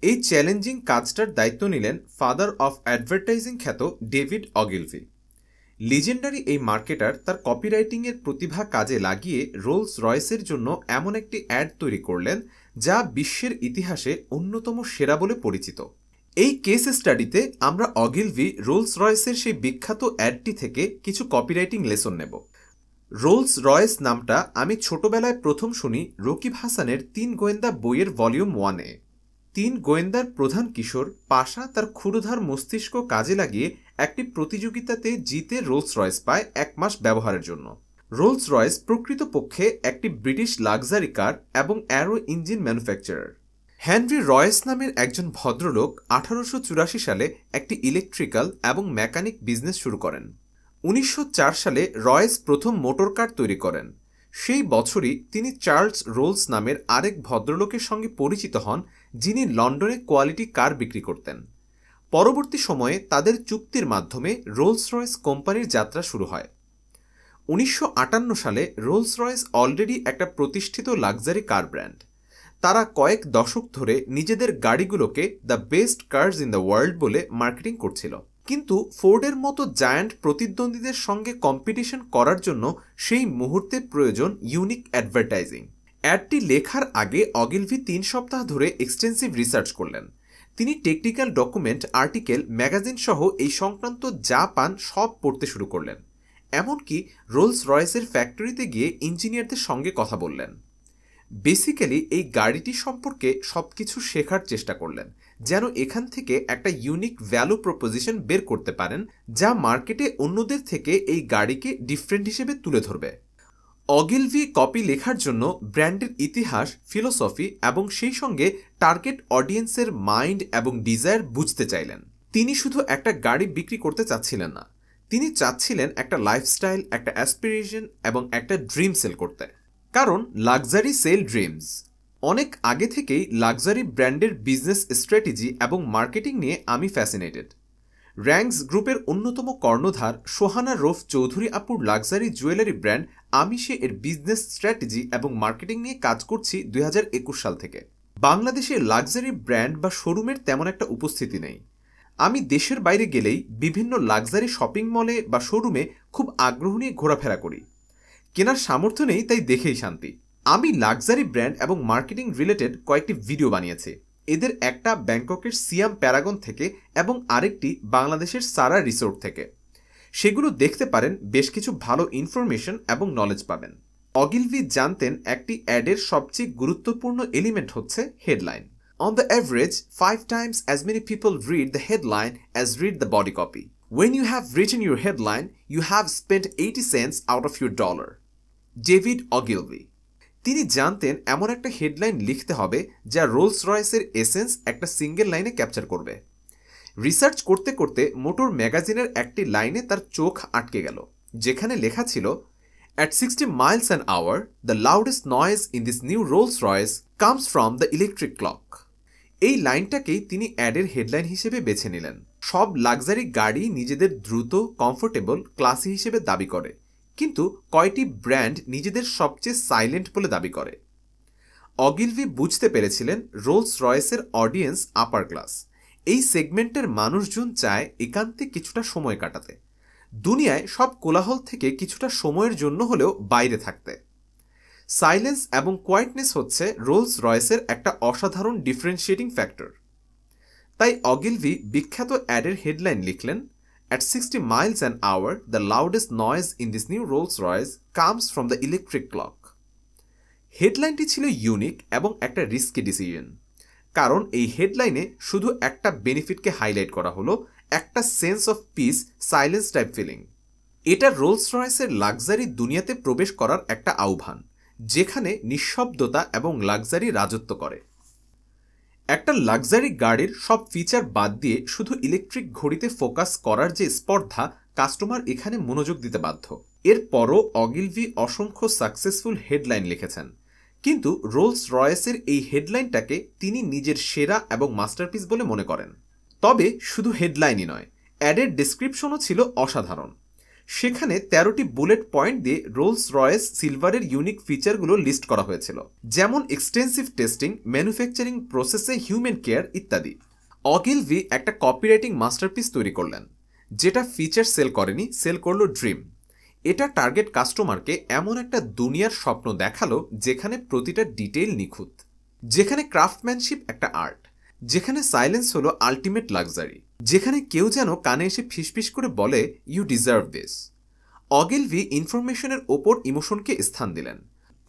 এই চ্যালেঞ্জিং কাজটার দায়িত্ব নিলেন ফাদার অফ অ্যাডভার্টাইজিং খ্যাত ডেভিড অগিলভি। লিজেন্ডারি এই মার্কেটার তার কপিরাইটিংয়ের প্রতিভা কাজে লাগিয়ে রোলস রয়েসের জন্য এমন একটি অ্যাড তৈরি করলেন যা বিশ্বের ইতিহাসে অন্যতম সেরা বলে পরিচিত। এই কেস স্টাডিতে আমরা অগিলভি রোলস রয়েসের সেই বিখ্যাত অ্যাডটি থেকে কিছু কপিরাইটিং লেসন নেব। রোলস রয়েস নামটা আমি ছোটবেলায় প্রথম শুনি রকিব হাসানের 3 গোয়েন্দা বইয়ের ভলিউম 1-এ। 3 গোয়েন্দার প্রধান কিশোর পাশা তার ক্ষুরধার মস্তিষ্ক কাজে লাগিয়ে একটি প্রতিযোগিতাতে জিতে রোলস রয়েস পায় 1 মাস ব্যবহারের জন্য। রোলস রয়েস প্রকৃতপক্ষে একটি ব্রিটিশ লাক্সারি কার এবং অ্যারো ইঞ্জিন ম্যানুফ্যাকচারার। হেনরি রয়েস নামের একজন ভদ্রলোক 1884 সালে একটি ইলেকট্রিক্যাল এবং মেকানিক বিজনেস শুরু করেন। 1904 সালে রয়েস প্রথম মোটর কার তৈরি করেন। সেই বছরই তিনি চার্লস রোলস নামের আরেক ভদ্রলোকের সঙ্গে পরিচিত হন, যিনি লন্ডনে কোয়ালিটি কার বিক্রি করতেন। পরবর্তী সময়ে তাদের চুক্তির মাধ্যমে রোলস রয়েস কোম্পানির যাত্রা শুরু হয়। 1958 সালে রোলস রয়েস অলরেডি একটা প্রতিষ্ঠিত লাক্সারি কার ব্র্যান্ড। তারা কয়েক দশক ধরে নিজেদের গাড়িগুলোকে the best cars in the world বলে মার্কেটিং করছিল, কিন্তু ফোর্ডের মতো জায়ান্ট প্রতিদ্বন্দ্বীদের সঙ্গে কম্পিটিশন করার জন্য সেই মুহূর্তে প্রয়োজন ইউনিক অ্যাডভার্টাইজিং। অ্যাডটি লেখার আগে অগিলভি 3 সপ্তাহ ধরে এক্সটেন্সিভ রিসার্চ করলেন। তিনি টেকনিক্যাল ডকুমেন্ট, আর্টিকেল, ম্যাগাজিন সহ এই সংক্রান্ত যা পান সব পড়তে শুরু করলেন। এমনকি রোলস রয়েসের ফ্যাক্টরিতে গিয়ে ইঞ্জিনিয়ারদের সঙ্গে কথা বললেন। বেসিক্যালি এই গাড়িটি সম্পর্কে সবকিছু শেখার চেষ্টা করলেন, যেন এখান থেকে একটা ইউনিক ভ্যালু প্রপোজিশন বের করতে পারেন যা মার্কেটে অন্যদের থেকে এই গাড়িকে ডিফারেন্ট হিসেবে তুলে ধরবে। অগিলভি কপি লেখার জন্য ব্র্যান্ডের ইতিহাস, ফিলোসফি এবং সেই সঙ্গে টার্গেট অডিয়েন্সের মাইন্ড এবং ডিজায়ার বুঝতে চাইলেন। তিনি শুধু একটা গাড়ি বিক্রি করতে চাচ্ছিলেন না, তিনি চাচ্ছিলেন একটা লাইফস্টাইল, একটা অ্যাসপিরেশন এবং একটা ড্রিম সেল করতে। কারণ লাক্সারি সেল ড্রিমস। অনেক আগে থেকেই লাক্সারি ব্র্যান্ডের বিজনেস স্ট্র্যাটেজি এবং মার্কেটিং নিয়ে আমি ফ্যাসিনেটেড। র্যাঙ্কস গ্রুপের অন্যতম কর্ণধার সোহানা রোফ চৌধুরী আপুর লাক্সারি জুয়েলারি ব্র্যান্ড আমিশে এর বিজনেস স্ট্র্যাটেজি এবং মার্কেটিং নিয়ে কাজ করছি 2021 সাল থেকে। বাংলাদেশে লাক্সারি ব্র্যান্ড বা শোরুমের তেমন একটা উপস্থিতি নেই। আমি দেশের বাইরে গেলেই বিভিন্ন লাক্সারি শপিং মলে বা শোরুমে খুব আগ্রহ নিয়ে ঘোরাফেরা করি। কেনার সামর্থ্য নেই, তাই দেখেই শান্তি। আমি লাক্সারি ব্র্যান্ড এবং মার্কেটিং রিলেটেড কয়েকটি ভিডিও বানিয়েছি। এদের একটা ব্যাংককের সিয়াম প্যারাগন থেকে এবং আরেকটি বাংলাদেশের সারা রিসোর্ট থেকে। সেগুলো দেখতে পারেন, বেশ কিছু ভালো ইনফরমেশন এবং নলেজ পাবেন। অগিলভি জানতেন একটি অ্যাডের সবচেয়ে গুরুত্বপূর্ণ এলিমেন্ট হচ্ছে headline. On the average, 5 times as many people read the headline as read the body copy. When you have written your headline, you have spent 80 cents out of your dollar. David অগিলভি। তিনি জানতেন এমন একটা headline লিখতে হবে যা Rolle's রয়েসের essence একটা single লাইনে capture করবে। রিসার্চ করতে করতে মোটর ম্যাগাজিনের একটি লাইনে তার চোখ আটকে গেল, যেখানে লেখা ছিল, At 60 miles an hour, the loudest noise in this new Rolls Royce comes from the electric clock. এই লাইনটাকেই তিনি অ্যাডের হেডলাইন হিসেবে বেছে নিলেন। সব লাক্সারি গাড়ি নিজেদের দ্রুত, কমফোর্টেবল, ক্লাসি হিসেবে দাবি করে, কিন্তু কয়টি ব্র্যান্ড নিজেদের সবচেয়ে সাইলেন্ট বলে দাবি করে। অগিলভি বুঝতে পেরেছিলেন রোলস রয়েসের অডিয়েন্স আপার ক্লাস। এই সেগমেন্টের মানুষজন চায় একান্তে কিছুটা সময় কাটাতে, দুনিয়ায় সব কোলাহল থেকে কিছুটা সময়ের জন্য হলেও বাইরে থাকতে। সাইলেন্স এবং কোয়াইটনেস হচ্ছে রোলস রয়েসের একটা অসাধারণ ডিফারেন্সিয়েটিং ফ্যাক্টর। তাই অগিলভি বিখ্যাত অ্যাডের হেডলাইন লিখলেন, At 60 miles an hour, the loudest noise in this new Rolls Royce comes from the electric clock. হেডলাইনটি ছিল ইউনিক এবং একটা রিস্কি ডিসিশন, কারণ এই হেডলাইনে শুধু একটা বেনিফিটকে হাইলাইট করা হলো, একটা sense of peace, silence type feeling. এটা রোলস রয়েসের লাক্সারি দুনিয়াতে প্রবেশ করার একটা আহ্বান, যেখানে নিঃশব্দতা এবং লাক্সারি রাজত্ব করে। একটা লাক্সারি গাড়ির সব ফিচার বাদ দিয়ে শুধু ইলেকট্রিক ঘড়িতে ফোকাস করার যে স্পর্ধা, কাস্টমার এখানে মনোযোগ দিতে বাধ্য। এরপরও অগিলভি অসংখ্য সাকসেসফুল হেডলাইন লিখেছেন, কিন্তু রোলস রয়েসের এই হেডলাইনটাকে তিনি নিজের সেরা এবং মাস্টারপিস বলে মনে করেন। তবে শুধু হেডলাইনই নয়, অ্যাডের ডেসক্রিপশনও ছিল অসাধারণ। সেখানে 13টি বুলেট পয়েন্ট দিয়ে রোলস রয়েস সিলভারের ইউনিক ফিচারগুলো লিস্ট করা হয়েছিল, যেমন এক্সটেন্সিভ টেস্টিং, ম্যানুফ্যাকচারিং প্রসেসে হিউম্যান কেয়ার ইত্যাদি। অগিলভি একটা কপিরাইটিং মাস্টারপিস তৈরি করলেন, যেটা ফিচার সেল করেনি, সেল করলো ড্রিম। এটা টার্গেট কাস্টমারকে এমন একটা দুনিয়ার স্বপ্ন দেখালো যেখানে প্রতিটা ডিটেইল নিখুঁত, যেখানে ক্রাফটম্যানশিপ একটা আর্ট, যেখানে সাইলেন্স হলো আলটিমেট লাক্সারি, যেখানে কেউ যেন কানে এসে ফিসফিস করে বলে ইউ ডিজার্ভ দিস। অগিলভি ইনফরমেশনের ওপর ইমোশনকে স্থান দিলেন।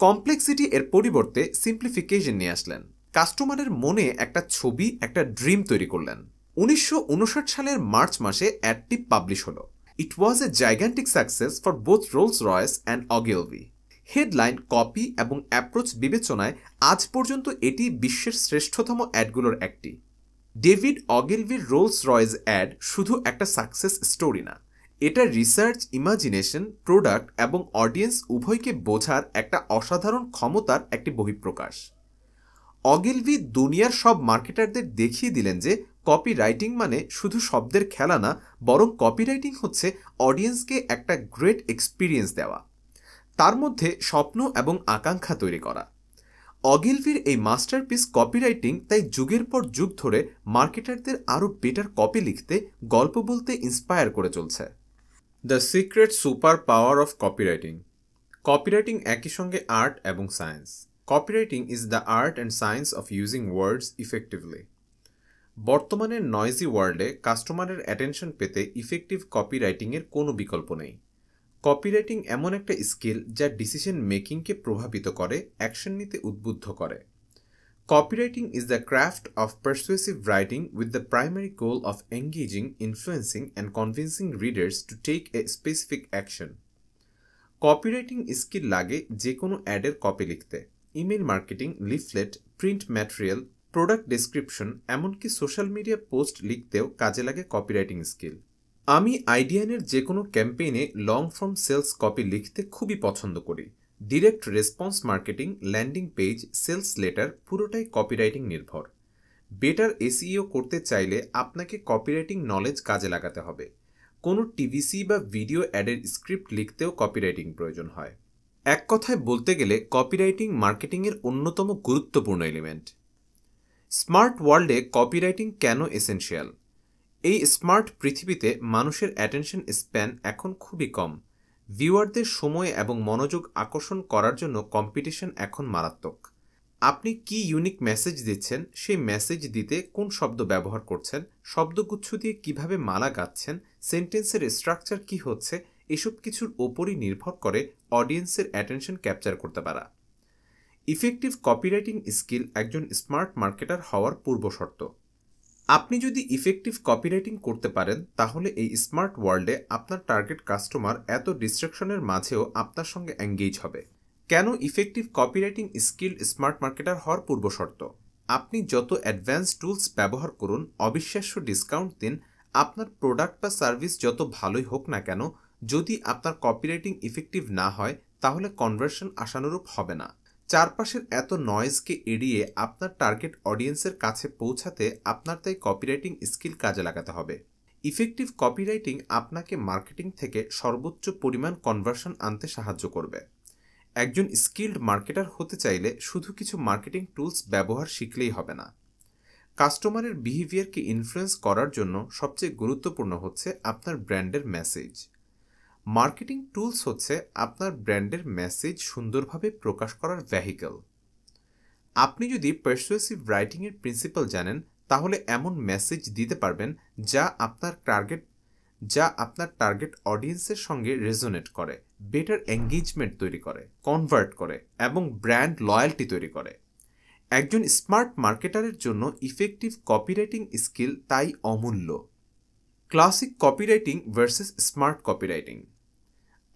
কমপ্লেক্সিটি এর পরিবর্তে সিম্পলিফিকেশন নিয়ে আসলেন। কাস্টমারের মনে একটা ছবি, একটা ড্রিম তৈরি করলেন। 1959 সালের মার্চ মাসে অ্যাডটি পাবলিশ হলো। It was a gigantic success for both Rolls Royce and Ogilvy. Headline, copy এবং অ্যাপ্রোচ বিবেচনায় আজ পর্যন্ত এটি বিশ্বের শ্রেষ্ঠতম অ্যাডগুলোর একটি। ডেভিড অগিলভির রোলস রয়েস অ্যাড শুধু একটা সাকসেস স্টোরি না, এটা রিসার্চ, ইমাজিনেশন, প্রোডাক্ট এবং অডিয়েন্স উভয়কে বোঝার একটা অসাধারণ ক্ষমতার একটি বহিঃপ্রকাশ। অগিলভি দুনিয়ার সব মার্কেটারদের দেখিয়ে দিলেন যে কপি রাইটিং মানে শুধু শব্দের খেলা না, বরং কপিরাইটিং হচ্ছে অডিয়েন্সকে একটা গ্রেট এক্সপিরিয়েন্স দেওয়া, তার মধ্যে স্বপ্ন এবং আকাঙ্ক্ষা তৈরি করা। অগিলভির এই মাস্টারপিস কপিরাইটিং তাই যুগের পর যুগ ধরে মার্কেটারদের আরও বেটার কপি লিখতে, গল্প বলতে ইন্সপায়ার করে চলছে। The secret super power of copywriting. Copywriting একই সঙ্গে আর্ট এবং science. Copywriting is the art and science of using words effectively. বর্তমানের নয়েজি ওয়ার্ল্ডে কাস্টমারের অ্যাটেনশন পেতে ইফেক্টিভ কপিরাইটিংয়ের কোনো বিকল্প নেই। কপিরাইটিং এমন একটা স্কিল যা ডিসিশন মেকিংকে প্রভাবিত করে, অ্যাকশন নিতে উদ্বুদ্ধ করে। Copywriting is the craft of persuasive writing with the primary goal of engaging, influencing, and convincing readers to take a specific action. Copywriting skill লাগে যে কোনো অ্যাডের কপি লিখতে, email marketing, leaflet, print material, product description, এমনকি social media post লিখতেও কাজে লাগে copywriting skill. আমি আইডিয়ানের যে কোনো ক্যাম্পেইনে লং ফর্ম সেলস কপি লিখতে খুবই পছন্দ করি। Direct response marketing, landing page, sales letter পুরোটাই কপিরাইটিং নির্ভর। বেটার এসইও করতে চাইলে আপনাকে কপিরাইটিং নলেজ কাজে লাগাতে হবে। কোনো টিভিসি বা ভিডিও অ্যাডের স্ক্রিপ্ট লিখতেও কপিরাইটিং প্রয়োজন হয়। এক কথায় বলতে গেলে কপিরাইটিং মার্কেটিংয়ের অন্যতম গুরুত্বপূর্ণ এলিমেন্ট। স্মার্ট ওয়ার্ল্ডে কপিরাইটিং কেন এসেনশিয়াল? এই স্মার্ট পৃথিবীতে মানুষের অ্যাটেনশন স্প্যান এখন খুবই কম। ভিউয়ারদের সময় এবং মনোযোগ আকর্ষণ করার জন্য কম্পিটিশন এখন মারাত্মক। আপনি কি ইউনিক মেসেজ দিচ্ছেন, সেই মেসেজ দিতে কোন শব্দ ব্যবহার করছেন, শব্দগুচ্ছ দিয়ে কিভাবে মালা গাচ্ছেন, সেন্টেন্সের স্ট্রাকচার কি হচ্ছে, এসব কিছুর ওপরই নির্ভর করে অডিয়েন্সের অ্যাটেনশন ক্যাপচার করতে পারা। ইফেক্টিভ কপিরাইটিং স্কিল একজন স্মার্ট মার্কেটার হওয়ার পূর্বশর্ত। আপনি যদি ইফেক্টিভ কপিরাইটিং করতে পারেন, তাহলে এই স্মার্ট ওয়ার্ল্ডে আপনার টার্গেট কাস্টমার এত ডিস্ট্রাকশনের মাঝেও আপনার সঙ্গে এঙ্গেজ হবে। কেন effective copywriting skill smart marketer হওয়ার পূর্বশর্ত? আপনি যত অ্যাডভান্স টুলস ব্যবহার করুন, অবিশ্বাস্য ডিসকাউন্ট দিন, আপনার প্রোডাক্ট বা সার্ভিস যত ভালোই হোক না কেন, যদি আপনার কপিরাইটিং ইফেক্টিভ না হয়, তাহলে কনভার্সন আশানুরূপ হবে না। চারপাশের এত নয়েজকে এড়িয়ে আপনার টার্গেট অডিয়েন্সের কাছে পৌঁছাতে আপনার তাই কপিরাইটিং স্কিল কাজে লাগাতে হবে। ইফেক্টিভ কপিরাইটিং আপনাকে মার্কেটিং থেকে সর্বোচ্চ পরিমাণ কনভার্সন আনতে সাহায্য করবে। একজন স্কিল্ড মার্কেটার হতে চাইলে শুধু কিছু মার্কেটিং টুলস ব্যবহার শিখলেই হবে না। কাস্টমারের বিহেভিয়ারকে ইনফ্লুয়েন্স করার জন্য সবচেয়ে গুরুত্বপূর্ণ হচ্ছে আপনার ব্র্যান্ডের মেসেজ। মার্কেটিং টুলস হচ্ছে আপনার ব্র্যান্ডের মেসেজ সুন্দরভাবে প্রকাশ করার ভেহিকল। আপনি যদি পারসুয়েসিভ রাইটিংয়ের প্রিন্সিপাল জানেন, তাহলে এমন মেসেজ দিতে পারবেন যা আপনার টার্গেট অডিয়েন্সের সঙ্গে রেজোনেট করে, বেটার এঙ্গেজমেন্ট তৈরি করে, কনভার্ট করে এবং ব্র্যান্ড লয়্যাল্টি তৈরি করে। একজন স্মার্ট মার্কেটারের জন্য ইফেক্টিভ কপিরাইটিং স্কিল তাই অমূল্য। Classic copywriting versus smart copywriting.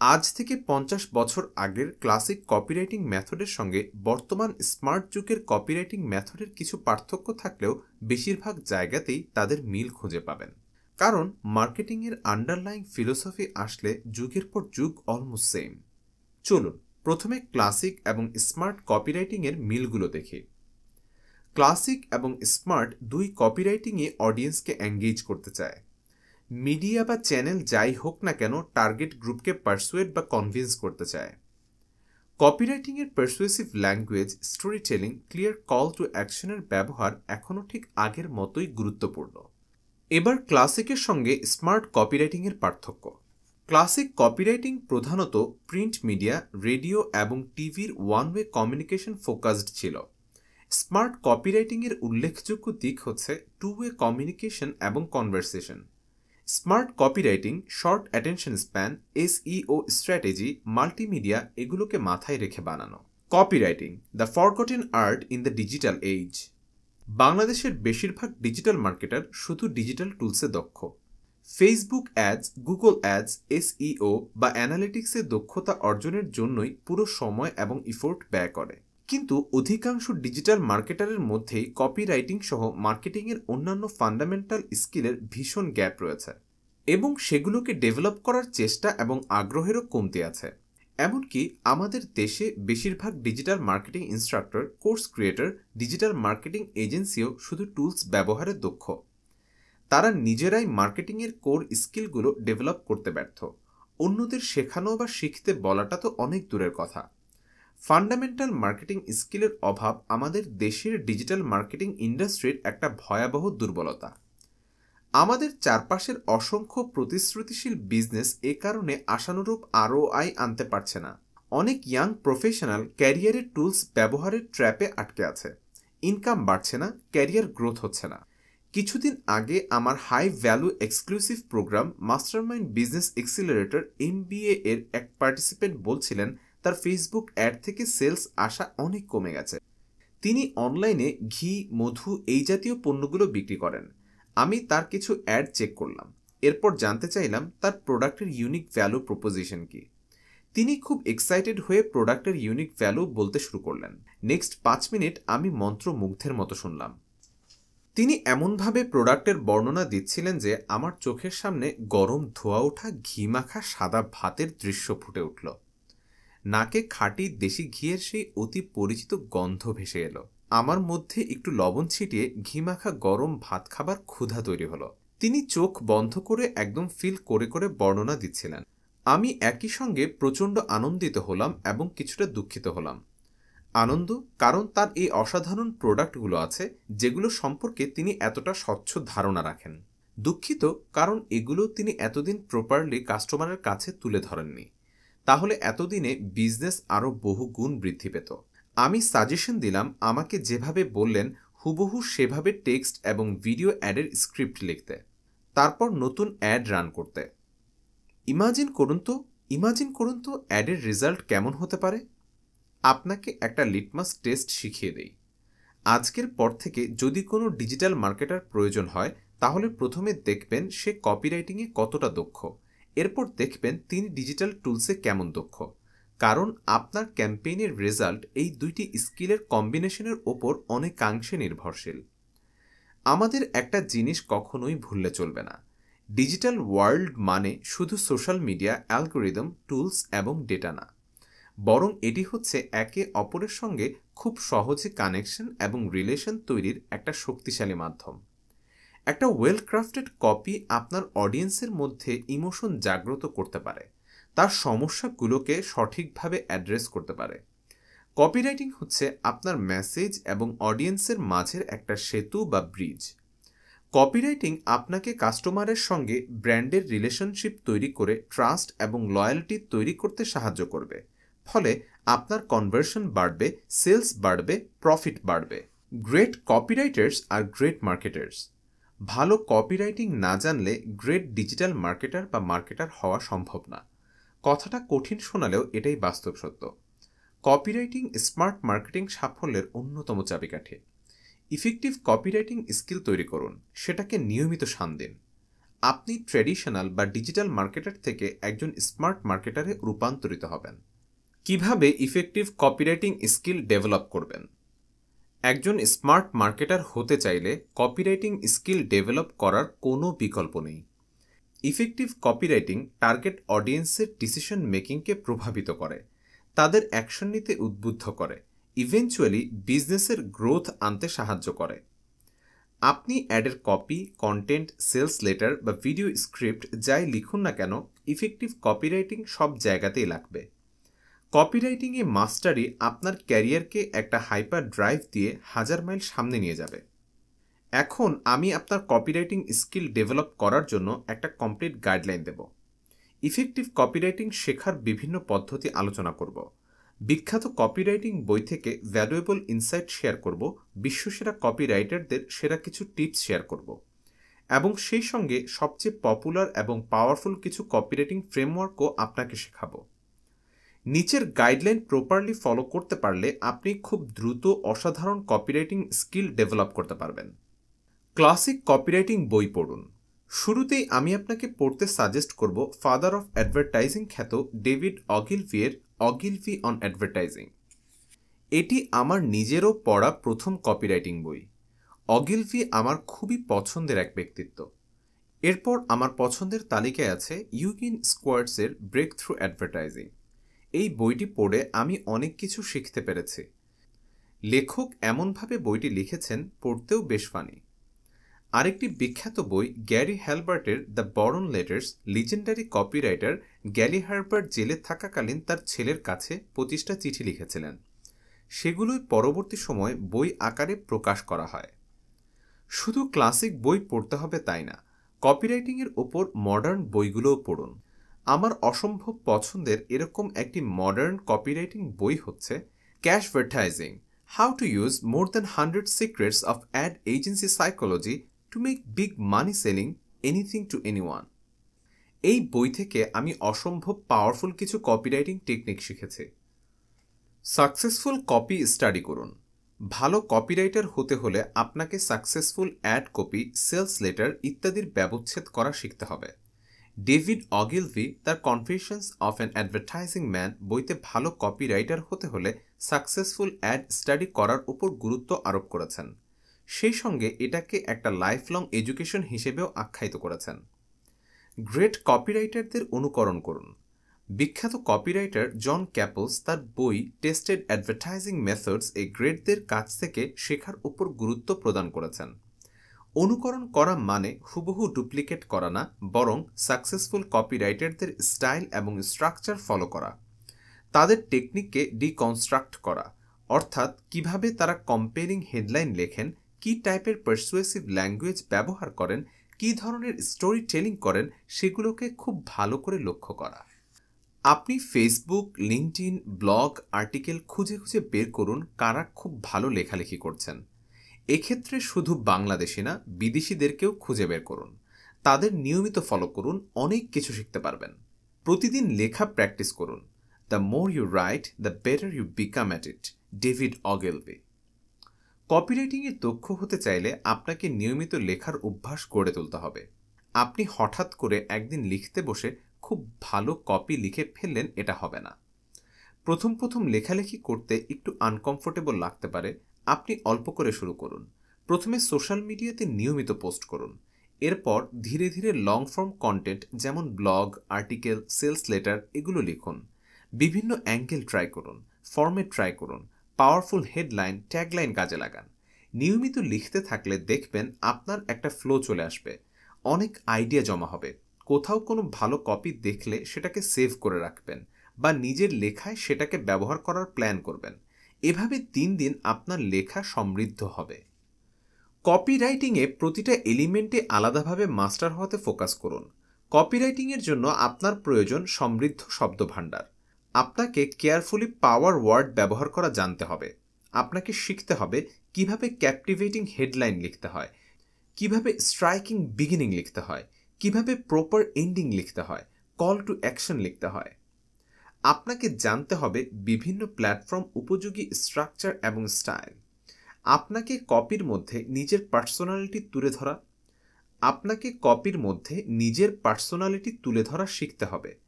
আজ থেকে 50 বছর আগের ক্লাসিক কপিরাইটিং মেথডের সঙ্গে বর্তমান স্মার্ট যুগের কপিরাইটিং মেথডের কিছু পার্থক্য থাকলেও বেশিরভাগ জায়গাতেই তাদের মিল খুঁজে পাবেন। কারণ মার্কেটিংয়ের আন্ডারলাইং ফিলোসফি আসলে যুগের পর যুগ অলমোস্ট সেম। চলুন প্রথমে ক্লাসিক এবং স্মার্ট কপিরাইটিংয়ের মিলগুলো দেখি। ক্লাসিক এবং স্মার্ট দুই কপিরাইটিংয়ে অডিয়েন্সকে এঙ্গেজ করতে চায়। মিডিয়া বা চ্যানেল যাই হোক না কেন টার্গেট গ্রুপকে পারসুয়েট বা কনভিন্স করতে চায়। কপিরাইটিংয়ের persuasive language, story telling, clear call to অ্যাকশনের ব্যবহার এখনও ঠিক আগের মতোই গুরুত্বপূর্ণ। এবার ক্লাসিকের সঙ্গে স্মার্ট কপিরাইটিংয়ের পার্থক্য। ক্লাসিক কপিরাইটিং প্রধানত প্রিন্ট মিডিয়া, রেডিও এবং টিভির ওয়ান ওয়ে কমিউনিকেশন ফোকাসড ছিল। স্মার্ট কপিরাইটিংয়ের উল্লেখযোগ্য দিক হচ্ছে টু ওয়ে কমিউনিকেশন এবং conversation. Smart copywriting short attention span, SEO strategy, multimedia এগুলোকে মাথায় রেখে বানানো। Copywriting the forgotten art in the digital age. বাংলাদেশের বেশিরভাগ ডিজিটাল মার্কেটার শুধু ডিজিটাল টুলসে দক্ষ। Facebook ads, Google ads, SEO বা অ্যানালিটিক্সে দক্ষতা অর্জনের জন্যই পুরো সময় এবং ইফোর্ট ব্যয় করে। কিন্তু অধিকাংশ ডিজিটাল মার্কেটারের মধ্যেই কপিরাইটিং সহ মার্কেটিংয়ের অন্যান্য ফান্ডামেন্টাল স্কিলের ভীষণ গ্যাপ রয়েছে এবং সেগুলোকে ডেভেলপ করার চেষ্টা এবং আগ্রহেরও কমতি আছে। এমনকি আমাদের দেশে বেশিরভাগ digital marketing instructor, course creator, digital marketing এজেন্সিও শুধু টুলস ব্যবহারে দক্ষ। তারা নিজেরাই মার্কেটিংয়ের কোর স্কিলগুলো ডেভেলপ করতে ব্যর্থ। অন্যদের শেখানো বা শিখতে বলাটা তো অনেক দূরের কথা। ফান্ডামেন্টাল মার্কেটিং স্কিলের অভাব আমাদের দেশের ডিজিটাল মার্কেটিং ইন্ডাস্ট্রির একটা ভয়াবহ দুর্বলতা। আমাদের চারপাশের অসংখ্য প্রতিশ্রুতিশীল বিজনেস এ কারণে আশানুরূপ আরওআই আনতে পারছে না। অনেক ইয়াং প্রফেশনাল ক্যারিয়ারের টুলস ব্যবহারের ট্র্যাপে আটকে আছে। ইনকাম বাড়ছে না, ক্যারিয়ার গ্রোথ হচ্ছে না। কিছুদিন আগে আমার high value exclusive program mastermind business accelerator MBA এর এক পার্টিসিপেন্ট বলছিলেন তার ফেসবুক অ্যাড থেকে সেলস আসা অনেক কমে গেছে। তিনি অনলাইনে ঘি, মধু এই জাতীয় পণ্যগুলো বিক্রি করেন। আমি তার কিছু অ্যাড চেক করলাম, এরপর জানতে চাইলাম তার প্রোডাক্টের ইউনিক ভ্যালু প্রপোজিশন কি। তিনি খুব এক্সাইটেড হয়ে প্রোডাক্টের ইউনিক ভ্যালু বলতে শুরু করলেন। নেক্সট 5 মিনিট আমি মন্ত্রমুগ্ধের মতো শুনলাম। তিনি এমনভাবে প্রোডাক্টের বর্ণনা দিচ্ছিলেন যে আমার চোখের সামনে গরম ধোয়া ওঠা ঘি মাখা সাদা ভাতের দৃশ্য ফুটে উঠল। নাকে খাঁটি দেশি ঘিয়ের সেই অতি পরিচিত গন্ধ ভেসে এলো। আমার মধ্যে একটু লবণ ছিটিয়ে ঘি মাখা গরম ভাত খাবার ক্ষুধা তৈরি হলো। তিনি চোখ বন্ধ করে একদম ফিল করে করে বর্ণনা দিচ্ছিলেন। আমি একই সঙ্গে প্রচণ্ড আনন্দিত হলাম এবং কিছুটা দুঃখিত হলাম। আনন্দ কারণ তার এই অসাধারণ প্রোডাক্টগুলো আছে যেগুলো সম্পর্কে তিনি এতটা স্বচ্ছ ধারণা রাখেন। দুঃখিত কারণ এগুলো তিনি এতদিন প্রপারলি কাস্টমারের কাছে তুলে ধরেননি। তাহলে এতদিনে বিজনেস আরও বহু গুণ বৃদ্ধি পেত। আমি সাজেশন দিলাম আমাকে যেভাবে বললেন হুবহু সেভাবে টেক্সট এবং ভিডিও অ্যাডের স্ক্রিপ্ট লিখতে, তারপর নতুন অ্যাড রান করতে। ইমাজিন করুন তো অ্যাডের রেজাল্ট কেমন হতে পারে। আপনাকে একটা লিটমাস টেস্ট শিখিয়ে দেই। আজকের পর থেকে যদি কোনো ডিজিটাল মার্কেটার প্রয়োজন হয় তাহলে প্রথমে দেখবেন সে কপিরাইটিংয়ে কতটা দক্ষ, এরপর দেখবেন তিনি ডিজিটাল টুলসে কেমন দক্ষ। কারণ আপনার ক্যাম্পেইনের রেজাল্ট এই দুইটি স্কিলের কম্বিনেশনের ওপর অনেকাংশে নির্ভরশীল। আমাদের একটা জিনিস কখনোই ভুললে চলবে না, ডিজিটাল ওয়ার্ল্ড মানে শুধু সোশ্যাল মিডিয়া, অ্যালগোরিদম, টুলস এবং ডেটা না, বরং এটি হচ্ছে একে অপরের সঙ্গে খুব সহজে কানেকশন এবং রিলেশন তৈরির একটা শক্তিশালী মাধ্যম। একটা ওয়েল ক্রাফটেড কপি আপনার অডিয়েন্সের মধ্যে ইমোশন জাগ্রত করতে পারে, তার সমস্যাগুলোকে সঠিকভাবে অ্যাড্রেস করতে পারে। কপিরাইটিং হচ্ছে আপনার মেসেজ এবং অডিয়েন্সের মাঝের একটা সেতু বা ব্রিজ। কপিরাইটিং আপনাকে কাস্টমারের সঙ্গে ব্র্যান্ডের রিলেশনশিপ তৈরি করে ট্রাস্ট এবং লয়্যালটি তৈরি করতে সাহায্য করবে। ফলে আপনার কনভার্সন বাড়বে, সেলস বাড়বে, প্রফিট বাড়বে। Great কপিরাইটার্স are great marketers. ভালো কপিরাইটিং না জানলে গ্রেট ডিজিটাল মার্কেটার বা মার্কেটার হওয়া সম্ভব না। কথাটা কঠিন শোনালেও এটাই বাস্তব সত্য। কপিরাইটিং স্মার্ট মার্কেটিং সাফল্যের অন্যতম চাবিকাঠি। ইফেক্টিভ কপিরাইটিং স্কিল তৈরি করুন, সেটাকে নিয়মিত শান দিন। আপনি ট্র্যাডিশনাল বা ডিজিটাল মার্কেটার থেকে একজন স্মার্ট মার্কেটারে রূপান্তরিত হবেন। কিভাবে ইফেক্টিভ কপিরাইটিং স্কিল ডেভেলপ করবেন? একজন স্মার্ট মার্কেটার হতে চাইলে কপিরাইটিং স্কিল ডেভেলপ করার কোনো বিকল্প নেই। ইফেক্টিভ কপিরাইটিং টার্গেট অডিয়েন্সের ডিসিশন মেকিংকে প্রভাবিত করে, তাদের অ্যাকশন নিতে উদ্বুদ্ধ করে, ইভেনচুয়ালি বিজনেসের গ্রোথ আনতে সাহায্য করে। আপনি অ্যাডের কপি, কন্টেন্ট, সেলস লেটার বা ভিডিও স্ক্রিপ্ট যাই লিখুন না কেন, ইফেক্টিভ কপিরাইটিং সব জায়গাতেই লাগবে। কপিরাইটিংয়ে মাস্টারি আপনার ক্যারিয়ারকে একটা হাইপার ড্রাইভ দিয়ে 1000 মাইল সামনে নিয়ে যাবে। এখন আমি আপনার কপিরাইটিং স্কিল ডেভেলপ করার জন্য একটা কমপ্লিট গাইডলাইন দেব। ইফেক্টিভ কপিরাইটিং শেখার বিভিন্ন পদ্ধতি আলোচনা করব। বিখ্যাত কপিরাইটিং বই থেকে ভ্যালুয়েবল ইনসাইট শেয়ার করব, বিশ্বসেরা কপিরাইটারদের সেরা কিছু টিপস শেয়ার করব, এবং সেই সঙ্গে সবচেয়ে পপুলার এবং পাওয়ারফুল কিছু কপিরাইটিং ফ্রেমওয়ার্কও আপনাকে শেখাবো। নিচের গাইডলাইন প্রপারলি ফলো করতে পারলে আপনি খুব দ্রুত অসাধারণ কপিরাইটিং স্কিল ডেভেলপ করতে পারবেন। ক্লাসিক কপিরাইটিং বই পড়ুন। শুরুতেই আমি আপনাকে পড়তে সাজেস্ট করব ফাদার অফ অ্যাডভার্টাইজিং খ্যাত ডেভিড অগিলভির অগিলভি অন অ্যাডভার্টাইজিং। এটি আমার নিজেরও পড়া প্রথম কপিরাইটিং বই। অগিলভি আমার খুবই পছন্দের এক ব্যক্তিত্ব। এরপর আমার পছন্দের তালিকায় আছে ইউজিন স্কোয়ার্টসের ব্রেক থ্রু অ্যাডভার্টাইজিং। এই বইটি পড়ে আমি অনেক কিছু শিখতে পেরেছি। লেখক এমনভাবে বইটি লিখেছেন, পড়তেও বেশ ফানি। আরেকটি বিখ্যাত বই গ্যারি হ্যালবার্টের the Boron letters. Legendary copywriter Gary Halbert জেলে থাকাকালীন তার ছেলের কাছে 25টা চিঠি লিখেছিলেন। সেগুলোই পরবর্তী সময়ে বই আকারে প্রকাশ করা হয়। শুধু ক্লাসিক বই পড়তে হবে তাই না, কপিরাইটিংয়ের ওপর মডার্ন বইগুলোও পড়ুন। আমার অসম্ভব পছন্দের এরকম একটি মডার্ন কপিরাইটিং বই হচ্ছে cashvertising, how to use more than 100 secrets of ad agency psychology to make big money selling anything to anyone. এই বই থেকে আমি অসম্ভব পাওয়ারফুল কিছু কপিরাইটিং টেকনিক শিখেছি। সাকসেসফুল কপি স্টাডি করুন। ভালো কপিরাইটার হতে হলে আপনাকে successful ad copy, sales letter ইত্যাদির ব্যবচ্ছেদ করা শিখতে হবে। ডেভিড অগিলভি তার confessions of an advertising man বইতে ভালো কপিরাইটার হতে হলে সাকসেসফুল অ্যাড স্টাডি করার উপর গুরুত্ব আরোপ করেছেন। সেই সঙ্গে এটাকে একটা লাইফলং এডুকেশন হিসেবেও আখ্যায়িত করেছেন। গ্রেট কপিরাইটারদের অনুকরণ করুন। বিখ্যাত কপিরাইটার জন ক্যাপলস তার বই টেস্টেড অ্যাডভার্টাইজিং মেথডস এ গ্রেটদের কাছ থেকে শেখার উপর গুরুত্ব প্রদান করেছেন। অনুকরণ করা মানে হুবহু ডুপ্লিকেট করা না, বরং সাকসেসফুল কপিরাইটারদের স্টাইল এবং স্ট্রাকচার ফলো করা, তাদের টেকনিককে ডিকনস্ট্রাক্ট করা, অর্থাৎ কিভাবে তারা কম্পেলিং হেডলাইন লেখেন, কী টাইপের পারসুয়েসিভ ল্যাঙ্গুয়েজ ব্যবহার করেন, কী ধরনের স্টোরি টেলিং করেন, সেগুলোকে খুব ভালো করে লক্ষ্য করা। আপনি ফেসবুক, লিঙ্কডইন, ব্লগ, আর্টিকেল খুঁজে খুঁজে বের করুন কারা খুব ভালো লেখালেখি করছেন। এক্ষেত্রে শুধু বাংলাদেশি না, বিদেশিদেরকেও খুঁজে বের করুন। তাদের নিয়মিত ফলো করুন, অনেক কিছু শিখতে পারবেন। প্রতিদিন লেখা প্র্যাকটিস করুন। The more you write, the better you become at it. David Ogilvy. কপিরাইটিংয়ে দক্ষ হতে চাইলে আপনাকে নিয়মিত লেখার অভ্যাস গড়ে তুলতে হবে। আপনি হঠাৎ করে একদিন লিখতে বসে খুব ভালো কপি লিখে ফেললেন, এটা হবে না। প্রথম প্রথম লেখালেখি করতে একটু আনকমফোর্টেবল লাগতে পারে। আপনি অল্প করে শুরু করুন। প্রথমে সোশ্যাল মিডিয়াতে নিয়মিত পোস্ট করুন। এরপর ধীরে ধীরে লং ফর্ম কন্টেন্ট যেমন ব্লগ, আর্টিকেল, সেলস লেটার এগুলো লিখুন। বিভিন্ন অ্যাঙ্গেল ট্রাই করুন, ফর্মেট ট্রাই করুন, পাওয়ারফুল হেডলাইন, ট্যাগলাইন কাজে লাগান। নিয়মিত লিখতে থাকলে দেখবেন আপনার একটা ফ্লো চলে আসবে, অনেক আইডিয়া জমা হবে। কোথাও কোনো ভালো কপি দেখলে সেটাকে সেভ করে রাখবেন বা নিজের লেখায় সেটাকে ব্যবহার করার প্ল্যান করবেন। এভাবে দিন দিন আপনার লেখা সমৃদ্ধ হবে। কপিরাইটিংয়ে প্রতিটা এলিমেন্টে আলাদাভাবে মাস্টার হওয়াতে ফোকাস করুন। কপিরাইটিংয়ের জন্য আপনার প্রয়োজন সমৃদ্ধ শব্দভাণ্ডার। আপনাকে কেয়ারফুলি পাওয়ার ওয়ার্ড ব্যবহার করা জানতে হবে। আপনাকে শিখতে হবে কিভাবে ক্যাপটিভেটিং হেডলাইন লিখতে হয়, কিভাবে স্ট্রাইকিং বিগিনিং লিখতে হয়, কিভাবে প্রপার এন্ডিং লিখতে হয়, কল টু অ্যাকশন লিখতে হয়। আপনাকে জানতে হবে বিভিন্ন প্ল্যাটফর্ম উপযোগী স্ট্রাকচার এবং স্টাইল। আপনাকে কপির মধ্যে নিজের পার্সোনালিটি তুলে ধরা শিখতে হবে।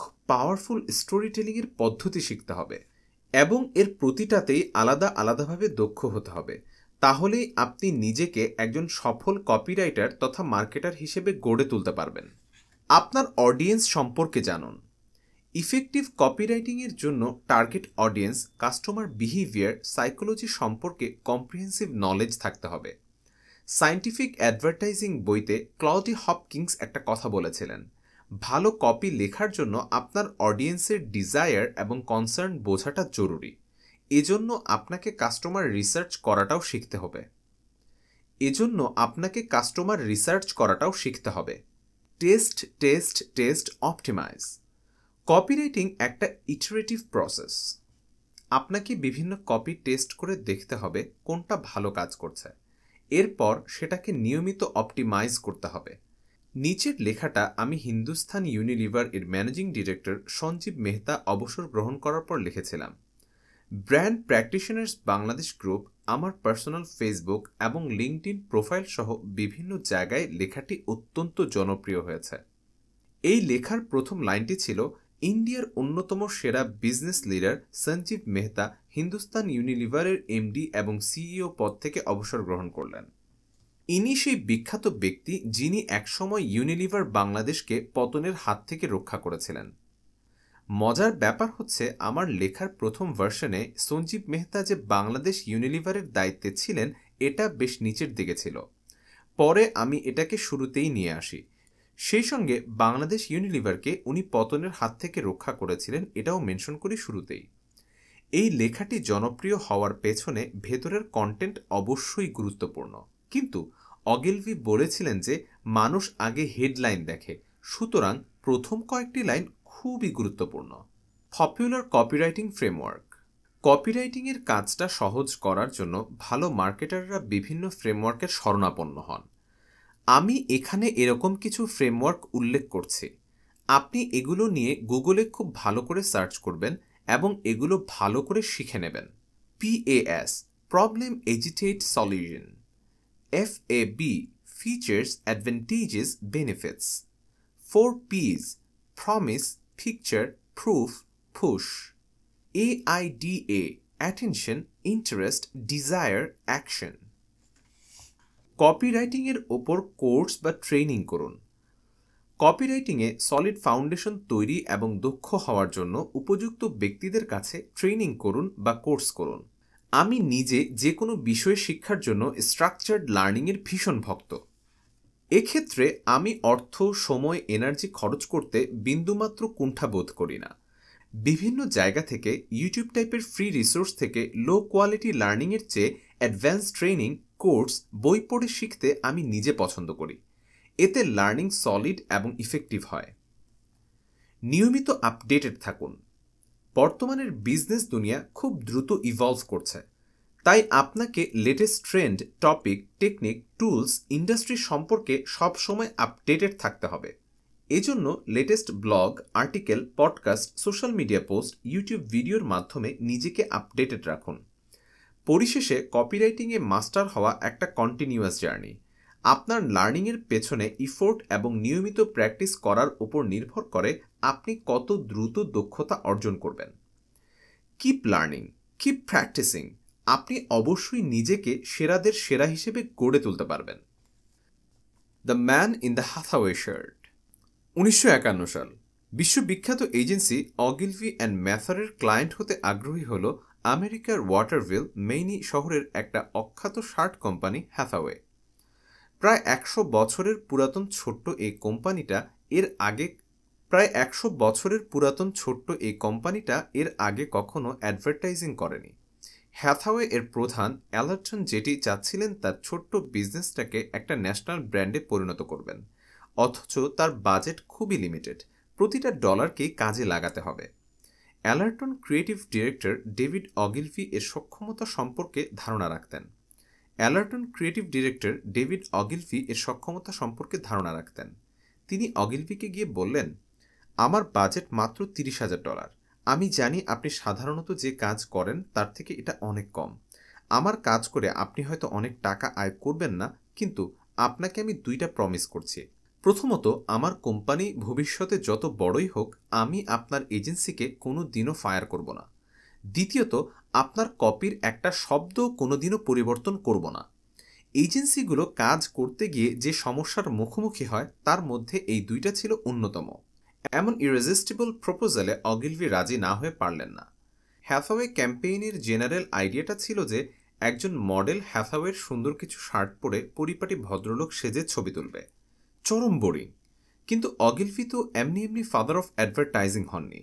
খুব পাওয়ারফুল স্টোরি টেলিংয়ের পদ্ধতি শিখতে হবে এবং এর প্রতিটাতেই আলাদা আলাদাভাবে দক্ষ হতে হবে। তাহলেই আপনি নিজেকে একজন সফল কপিরাইটার তথা মার্কেটার হিসেবে গড়ে তুলতে পারবেন। আপনার অডিয়েন্স সম্পর্কে জানুন। ইফেক্টিভ কপিরাইটিংয়ের জন্য target audience, customer behaviour, psychology সম্পর্কে কম্প্রিহেন্সিভ নলেজ থাকতে হবে। সায়েন্টিফিক অ্যাডভার্টাইজিং বইতে ক্লডি হপকিন্স একটা কথা বলেছিলেন, ভালো কপি লেখার জন্য আপনার অডিয়েন্সের ডিজায়ার এবং কনসার্ন বোঝাটা জরুরি। এজন্য আপনাকে কাস্টমার রিসার্চ করাটাও শিখতে হবে। Test, optimise. কপিরাইটিং একটা ইটারেটিভ প্রসেস। আপনাকে বিভিন্ন কপি টেস্ট করে দেখতে হবে কোনটা ভালো কাজ করছে, এরপর সেটাকে নিয়মিত অপটিমাইজ করতে হবে। নিচের লেখাটা আমি হিন্দুস্তান ইউনিলিভার এর ম্যানেজিং ডিরেক্টর সঞ্জীব মেহতা অবসর গ্রহণ করার পর লিখেছিলাম। ব্র্যান্ড প্র্যাকটিশনার্স বাংলাদেশ গ্রুপ, আমার পার্সোনাল ফেসবুক এবং লিঙ্কডইন প্রোফাইল সহ বিভিন্ন জায়গায় লেখাটি অত্যন্ত জনপ্রিয় হয়েছে। এই লেখার প্রথম লাইনটি ছিল, ইন্ডিয়ার অন্যতম সেরা বিজনেস লিডার সঞ্জীব মেহতা হিন্দুস্তান ইউনিলিভারের এমডি এবং সিইও পদ থেকে অবসর গ্রহণ করলেন। ইনি সেই বিখ্যাত ব্যক্তি যিনি একসময় ইউনিলিভার বাংলাদেশকে পতনের হাত থেকে রক্ষা করেছিলেন। মজার ব্যাপার হচ্ছে, আমার লেখার প্রথম ভার্সনে সঞ্জীব মেহতা যে বাংলাদেশ ইউনিলিভারের দায়িত্বে ছিলেন এটা বেশ নিচের দিকে ছিল। পরে আমি এটাকে শুরুতেই নিয়ে আসি। সেই সঙ্গে বাংলাদেশ ইউনিলিভারকে উনি পতনের হাত থেকে রক্ষা করেছিলেন এটাও মেনশন করি শুরুতেই। এই লেখাটি জনপ্রিয় হওয়ার পেছনে ভেতরের কন্টেন্ট অবশ্যই গুরুত্বপূর্ণ, কিন্তু অগিলভি বলেছিলেন যে মানুষ আগে হেডলাইন দেখে, সুতরাং প্রথম কয়েকটি লাইন খুবই গুরুত্বপূর্ণ। Popular copywriting framework. কপিরাইটিংয়ের কাজটা সহজ করার জন্য ভালো মার্কেটাররা বিভিন্ন ফ্রেমওয়ার্কের শরণাপন্ন হন। আমি এখানে এরকম কিছু ফ্রেমওয়ার্ক উল্লেখ করছি। আপনি এগুলো নিয়ে গুগলে খুব ভালো করে সার্চ করবেন এবং এগুলো ভালো করে শিখে নেবেন। PAS, problem agitate solution. FAB, features, advantages, benefits. 4Ps, promise, picture, proof, push. AIDA, attention, interest, desire, action. কপিরাইটিংয়ের ওপর কোর্স বা ট্রেনিং করুন। কপিরাইটিংয়ে সলিড ফাউন্ডেশন তৈরি এবং দক্ষ হওয়ার জন্য উপযুক্ত ব্যক্তিদের কাছে ট্রেনিং করুন বা কোর্স করুন। আমি নিজে যে কোনো বিষয় শিক্ষার জন্য স্ট্রাকচার্ড লার্নিংয়ের ভীষণ ভক্ত। এক্ষেত্রে আমি অর্থ, সময়, এনার্জি খরচ করতে বিন্দুমাত্র কুণ্ঠা বোধ করি না। বিভিন্ন জায়গা থেকে, ইউটিউব টাইপের ফ্রি রিসোর্স থেকে লো কোয়ালিটি লার্নিংয়ের চেয়ে অ্যাডভান্স ট্রেনিং, কোর্স, বই পড়ে শিখতে আমি নিজে পছন্দ করি। এতে লার্নিং সলিড এবং ইফেক্টিভ হয়। নিয়মিত আপডেটেড থাকুন। বর্তমানের বিজনেস দুনিয়া খুব দ্রুত ইভলভ করছে, তাই আপনাকে latest trend, topic, technique, tools, industry সম্পর্কে সবসময় আপডেটেড থাকতে হবে। এজন্য latest blog, article, podcast, social media post, YouTube ভিডিওর মাধ্যমে নিজেকে আপডেটেড রাখুন। পরিশেষে কপিরাইটিংয়ে মাস্টার হওয়া একটা কন্টিনিউয়াস জার্নি। আপনার লার্নিংয়ের পেছনে ইফোর্ট এবং নিয়মিত প্র্যাকটিস করার উপর নির্ভর করে আপনি কত দ্রুত দক্ষতা অর্জন করবেন। Keep learning, keep practising. আপনি অবশ্যই নিজেকে সেরাদের সেরা হিসেবে গড়ে তুলতে পারবেন। The man in the Hathaway shirt. 1951 সাল। বিশ্ববিখ্যাত এজেন্সি অগিলভি অ্যান্ড ম্যাথারের ক্লায়েন্ট হতে আগ্রহী হল আমেরিকার ওয়াটারভিল, মেইনি শহরের একটা অখ্যাত শার্ট কোম্পানি হ্যাথাওয়ে। প্রায় 100 বছরের পুরাতন ছোট্ট এই কোম্পানিটা এর আগে কখনো অ্যাডভার্টাইজিং করেনি। হ্যাথাওয়ে এর প্রধান অ্যালার্টন জেটি চাচ্ছিলেন তার ছোট্ট বিজনেসটাকে একটা ন্যাশনাল ব্র্যান্ডে পরিণত করবেন, অথচ তার বাজেট খুবই লিমিটেড, প্রতিটা ডলারকেই কাজে লাগাতে হবে। অ্যালার্টন ক্রিয়েটিভ ডিরেক্টর ডেভিড অগিলভি এর সক্ষমতা সম্পর্কে ধারণা রাখতেন। তিনি অগিলভিকে গিয়ে বললেন, আমার বাজেট মাত্র $30,000। আমি জানি আপনি সাধারণত যে কাজ করেন তার থেকে এটা অনেক কম। আমার কাজ করে আপনি হয়তো অনেক টাকা আয় করবেন না, কিন্তু আপনাকে আমি 2টা প্রমিস করছি। প্রথমত, আমার কোম্পানি ভবিষ্যতে যত বড়ই হোক আমি আপনার এজেন্সিকে কোনো দিনও ফায়ার করব না। দ্বিতীয়ত, আপনার কপির একটা শব্দ কোনো দিনও পরিবর্তন করব না। এজেন্সিগুলো কাজ করতে গিয়ে যে সমস্যার মুখোমুখি হয় তার মধ্যে এই দুইটা ছিল অন্যতম। এমন ইরেজিস্টিবল প্রপোজালে অগিলভি রাজি না হয়ে পারলেন না। হ্যাথাওয়ে ক্যাম্পেইনের জেনারেল আইডিয়াটা ছিল যে একজন মডেল হ্যাথাওয়ের সুন্দর কিছু শার্ট পরে পরিপাটি ভদ্রলোক সেজে ছবি তুলবে। চরম বোরিং। কিন্তু অগিলভি তো এমনি এমনি ফাদার অফ অ্যাডভার্টাইজিং হননি।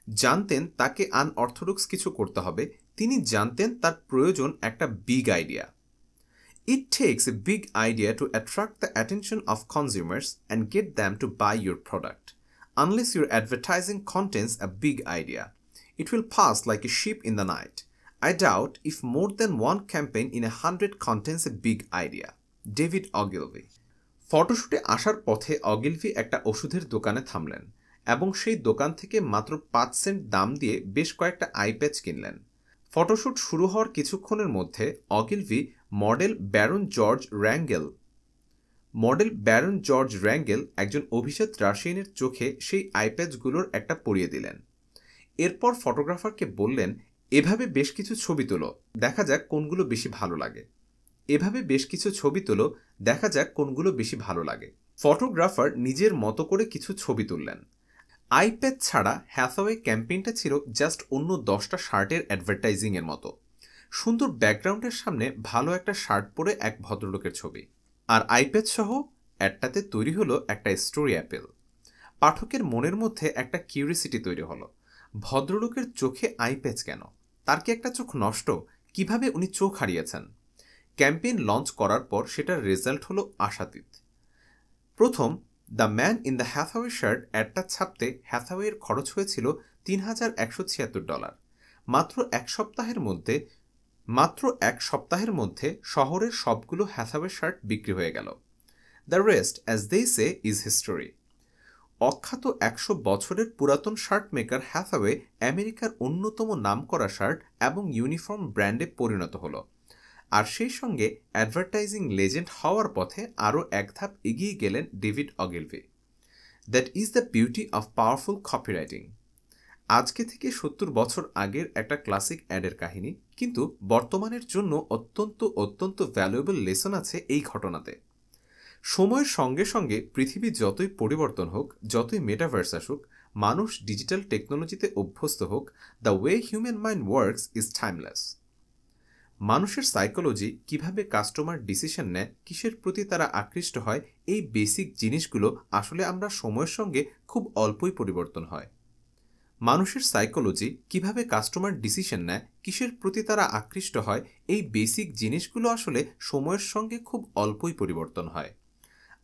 জানতেন তাকে আনঅর্থোডক্স কিছু করতে হবে। তিনি জানতেন তার প্রয়োজন একটা big idea. It takes a big idea to attract the attention of consumers and get them to buy your product. Unless your advertising contains a big idea, it will pass like a sheep in the night. I doubt if more than one campaign in 100 contains a big idea. David Ogilvy. ফটোশুটে আসার পথে অগিলভি একটা ওষুধের দোকানে থামলেন এবং সেই দোকান থেকে মাত্র 5 সেন্ট দাম দিয়ে বেশ কয়েকটা আই প্যাচ কিনলেন। ফটোশুট শুরু হওয়ার কিছুক্ষণের মধ্যে অগিলভি মডেল ব্যারন জর্জ র্যাঙ্গেল একজন অভিজাত রাশিয়ানের চোখে সেই আইপ্যাচগুলোর একটা পরিয়ে দিলেন। এরপর ফটোগ্রাফারকে বললেন, এভাবে বেশ কিছু ছবি তোলো, দেখা যাক কোনগুলো বেশি ভালো লাগে। ফটোগ্রাফার নিজের মতো করে কিছু ছবি তুললেন। আইপ্যাচ ছাড়া হ্যাথাওয়ে ক্যাম্পেইনটা ছিল জাস্ট অন্য 10টা শার্টের অ্যাডভার্টাইজিংয়ের মতো। সুন্দর ব্যাকগ্রাউন্ডের সামনে ভালো একটা শার্ট পরে এক ভদ্রলোকের ছবি, আর আইপ্যাচ সহ অ্যাডটাতে তৈরি হলো একটা স্টোরি অ্যাপেল। পাঠকের মনের মধ্যে একটা কিউরিসিটি তৈরি হলো, ভদ্রলোকের চোখে আইপ্যাচ কেন? তার কি একটা চোখ নষ্ট? কিভাবে উনি চোখ হারিয়েছেন? ক্যাম্পেইন লঞ্চ করার পর সেটার রেজাল্ট হলো আশাতীত। প্রথম the man in the Hathaway shirt অ্যাডটা ছাপতে হ্যাথাওয়ের খরচ হয়েছিল $3,176। মাত্র এক সপ্তাহের মধ্যে শহরের সবগুলো হ্যাথাওয়ে শার্ট বিক্রি হয়ে গেল। The rest, as they say, is history. অখ্যাত 100 বছরের পুরাতন শার্ট মেকার হ্যাথাওয়ে আমেরিকার অন্যতম নামকরা শার্ট এবং ইউনিফর্ম ব্র্যান্ডে পরিণত হলো, আর সেই সঙ্গে অ্যাডভার্টাইজিং লেজেন্ড হওয়ার পথে আরও এক ধাপ এগিয়ে গেলেন David অগিলভি। That is the beauty of powerful copywriting. আজকে থেকে 70 বছর আগের একটা ক্লাসিক অ্যাডের কাহিনী, কিন্তু বর্তমানের জন্য অত্যন্ত ভ্যালুয়েবল লেসন আছে এই ঘটনাতে। সময়ের সঙ্গে সঙ্গে পৃথিবী যতই পরিবর্তন হোক, যতই মেটাভার্স আসুক, মানুষ ডিজিটাল টেকনোলজিতে অভ্যস্ত হোক, the way human mind works is timeless. মানুষের সাইকোলজি, কিভাবে কাস্টমার ডিসিশন নেয়, কিসের প্রতি তারা আকৃষ্ট হয়, এই বেসিক জিনিসগুলো আসলে আমরা সময়ের সঙ্গে খুব অল্পই পরিবর্তন হয়। মানুষের সাইকোলজি, কিভাবে কাস্টমার ডিসিশন নেয়, কিসের প্রতি তারা আকৃষ্ট হয়, এই বেসিক জিনিসগুলো আসলে সময়ের সঙ্গে খুব অল্পই পরিবর্তন হয়।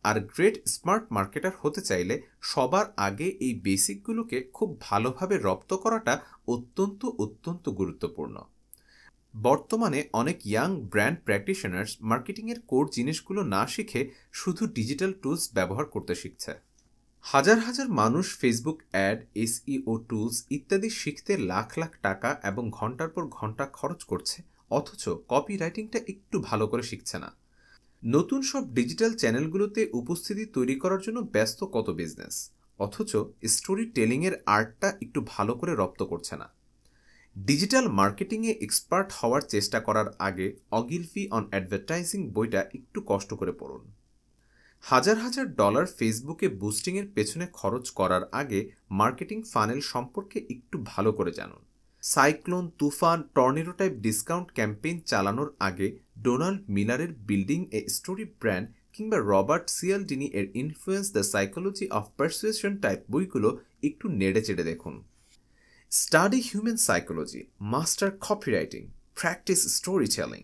আর গ্রেট স্মার্ট মার্কেটার হতে চাইলে সবার আগে এই বেসিকগুলোকে খুব ভালোভাবে রপ্ত করাটা অত্যন্ত গুরুত্বপূর্ণ। বর্তমানে অনেক ইয়াং ব্র্যান্ড প্র্যাকটিশনার্স মার্কেটিংয়ের কোর জিনিসগুলো না শিখে শুধু ডিজিটাল টুলস ব্যবহার করতে শিখছে। হাজার মানুষ ফেসবুক অ্যাড, এসইও টুলস ইত্যাদি শিখতে লাখ টাকা এবং ঘন্টার পর ঘন্টা খরচ করছে, অথচ কপি রাইটিংটা একটু ভালো করে শিখছে না। নতুন সব ডিজিটাল চ্যানেলগুলোতে উপস্থিতি তৈরি করার জন্য ব্যস্ত কত বিজনেস, অথচ স্টোরি টেলিংয়ের আর্টটা একটু ভালো করে রপ্ত করছে না। ডিজিটাল মার্কেটিংয়ে এক্সপার্ট হওয়ার চেষ্টা করার আগে অগিলভি অন অ্যাডভার্টাইজিং বইটা একটু কষ্ট করে পড়ুন। হাজার ডলার ফেসবুকে বুস্টিংয়ের পেছনে খরচ করার আগে মার্কেটিং ফানেল সম্পর্কে একটু ভালো করে জানুন। সাইক্লোন, তুফান, টর্নেডো টাইপ ডিসকাউন্ট ক্যাম্পেইন চালানোর আগে ডোনাল্ড মিলারের বিল্ডিং এ স্টোরি ব্র্যান্ড কিংবা রবার্ট সিয়ালডিনি এর influence the psychology of persuasion type বইগুলো একটু নেড়ে চেড়ে দেখুন। Study human psychology, master copywriting, practice story telling.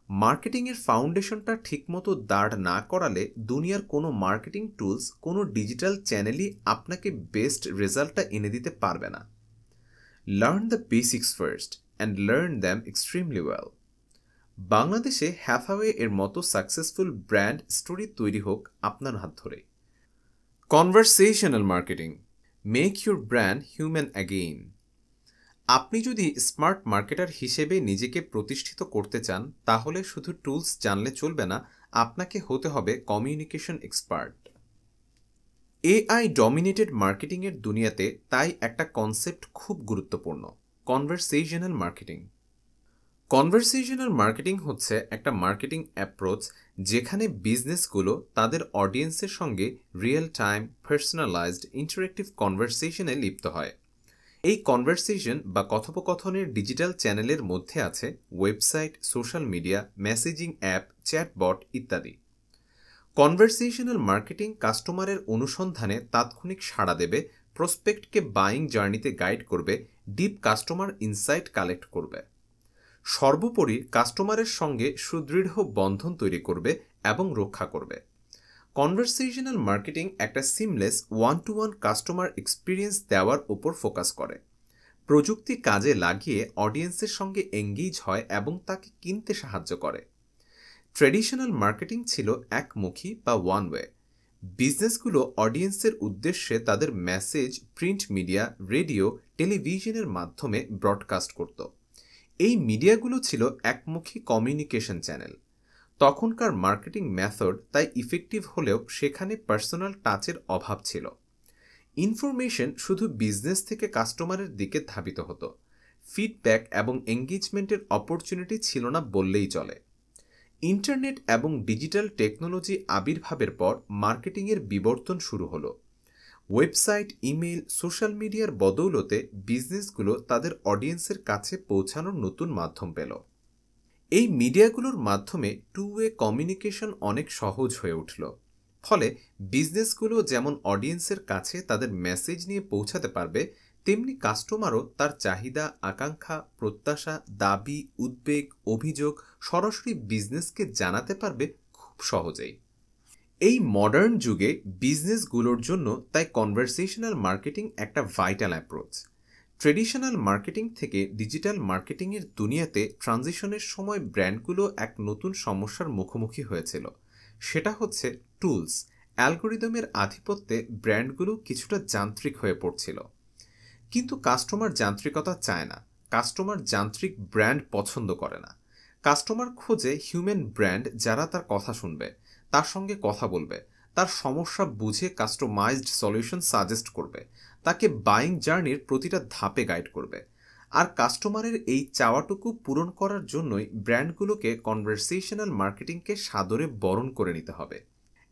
মার্কেটিংয়ের ফাউন্ডেশনটা ঠিকমতো দাঁড় না করালে দুনিয়ার কোনো মার্কেটিং টুলস, কোনো ডিজিটাল চ্যানেলই আপনাকে বেস্ট রেজাল্টটা এনে দিতে পারবে না। Learn the basics first and learn them extremely well. বাংলাদেশে হ্যাথাওয়ে এর মতো সাকসেসফুল ব্র্যান্ড স্টোরি তৈরি হোক আপনার হাত ধরে। Conversational marketing, make your brand human again. আপনি যদি স্মার্ট মার্কেটার হিসেবে নিজেকে প্রতিষ্ঠিত করতে চান, তাহলে শুধু টুলস জানলে চলবে না, আপনাকে হতে হবে কমিউনিকেশন এক্সপার্ট। এআই ডমিনেটেড মার্কেটিংয়ের দুনিয়াতে তাই একটা কনসেপ্ট খুব গুরুত্বপূর্ণ, কনভারসেশনাল মার্কেটিং। কনভারসেশনাল মার্কেটিং হচ্ছে একটা মার্কেটিং অ্যাপ্রোচ যেখানে বিজনেসগুলো তাদের অডিয়েন্সের সঙ্গে রিয়েল টাইম পার্সোনালাইজড ইন্টারেক্টিভ কনভারসেশনে লিপ্ত হয়। এই কনভারসেশন বা কথোপকথনের ডিজিটাল চ্যানেলের মধ্যে আছে website, social media, messaging app, chatbot ইত্যাদি। কনভারসেশনাল মার্কেটিং কাস্টমারের অনুসন্ধানে তাৎক্ষণিক সাড়া দেবে, প্রসপেক্টকে বাইং জার্নিতে গাইড করবে, ডিপ কাস্টমার ইনসাইট কালেক্ট করবে। সর্বোপরি কাস্টমারের সঙ্গে সুদৃঢ় বন্ধন তৈরি করবে এবং রক্ষা করবে। কনভারসেশনাল মার্কেটিং একটা seamless one to one customer experience দেওয়ার উপর ফোকাস করে। প্রযুক্তি কাজে লাগিয়ে অডিয়েন্সের সঙ্গে এঙ্গেজ হয় এবং তাকে কিনতে সাহায্য করে। ট্র্যাডিশনাল মার্কেটিং ছিল একমুখী বা ওয়ান ওয়ে। বিজনেসগুলো অডিয়েন্সের উদ্দেশ্যে তাদের মেসেজ প্রিন্ট মিডিয়া, রেডিও, টেলিভিশনের মাধ্যমে ব্রডকাস্ট করত। এই মিডিয়াগুলো ছিল একমুখী কমিউনিকেশন চ্যানেল। তখনকার মার্কেটিং মেথড তাই ইফেক্টিভ হলেও সেখানে পার্সোনাল টাচের অভাব ছিল। ইনফরমেশন শুধু বিজনেস থেকে কাস্টমারের দিকে ধাবিত হতো। ফিডব্যাক এবং এঙ্গেজমেন্টের অপরচুনিটি ছিল না বললেই চলে। ইন্টারনেট এবং ডিজিটাল টেকনোলজি আবির্ভাবের পর মার্কেটিংয়ের বিবর্তন শুরু হলো। ওয়েবসাইট, ইমেল, সোশ্যাল মিডিয়ার বদৌলতে বিজনেসগুলো তাদের অডিয়েন্সের কাছে পৌঁছানোর নতুন মাধ্যম পেল। এই মিডিয়াগুলোর মাধ্যমে টু ওয়ে কমিউনিকেশন অনেক সহজ হয়ে উঠল। ফলে বিজনেসগুলো যেমন অডিয়েন্সের কাছে তাদের মেসেজ নিয়ে পৌঁছাতে পারবে, তেমনি কাস্টমারও তার চাহিদা, আকাঙ্ক্ষা, প্রত্যাশা, দাবি, উদ্বেগ, অভিযোগ সরাসরি বিজনেসকে জানাতে পারবে খুব সহজেই। এই মডার্ন যুগে বিজনেসগুলোর জন্য তাই কনভারসেশনাল মার্কেটিং একটা ভাইটাল অ্যাপ্রোচ। ট্রেডিশনাল মার্কেটিং থেকে ডিজিটাল মার্কেটিংয়ের দুনিয়াতে ট্রানজিশনের সময় ব্র্যান্ডগুলো এক নতুন সমস্যার মুখোমুখি হয়েছিল। সেটা হচ্ছে টুলস, অ্যালগোরিদমের আধিপত্যে ব্র্যান্ডগুলো কিছুটা যান্ত্রিক হয়ে পড়ছিল। কিন্তু কাস্টমার যান্ত্রিকতা চায় না। কাস্টমার যান্ত্রিক ব্র্যান্ড পছন্দ করে না। কাস্টমার খোঁজে হিউম্যান ব্র্যান্ড যারা তার কথা শুনবে, তার সঙ্গে কথা বলবে, তার সমস্যা বুঝে কাস্টমাইজড সলিউশন সাজেস্ট করবে, তাকে বাইং জার্নির প্রতিটা ধাপে গাইড করবে। আর কাস্টমারের এই চাওয়াটুকু পূরণ করার জন্যই ব্র্যান্ডগুলোকে কনভারসেশনাল মার্কেটিংকে সাদরে বরণ করে নিতে হবে।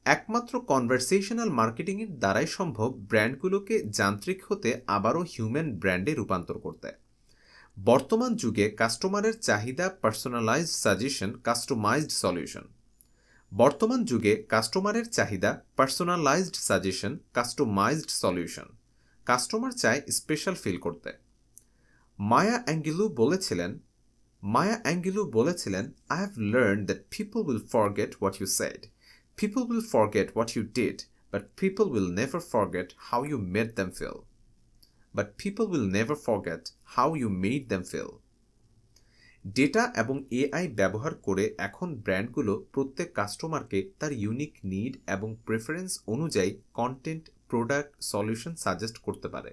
একমাত্র কনভারসেশনাল মার্কেটিংয়ের দ্বারাই সম্ভব ব্র্যান্ডগুলোকে যান্ত্রিক হতে আবারও হিউম্যান ব্র্যান্ডে রূপান্তর করতে। বর্তমান যুগে কাস্টমারের চাহিদা, পার্সোনালাইজড সাজেশন, কাস্টমাইজড সলিউশন। বর্তমান যুগে কাস্টমারের চাহিদা, personalised suggestion, customised solution. Customer চায় স্পেশাল ফিল করতে। মায়া অ্যাঙ্গেলু বলেছিলেন, I have learned that people will forget what you said. People will forget what you did, but people will never forget how you made them feel. Data এবং AI ব্যবহার করে এখন ব্র্যান্ডগুলো প্রত্যেক কাস্টমারকে তার unique need এবং preference অনুযায়ী content, product, solution suggest করতে পারে।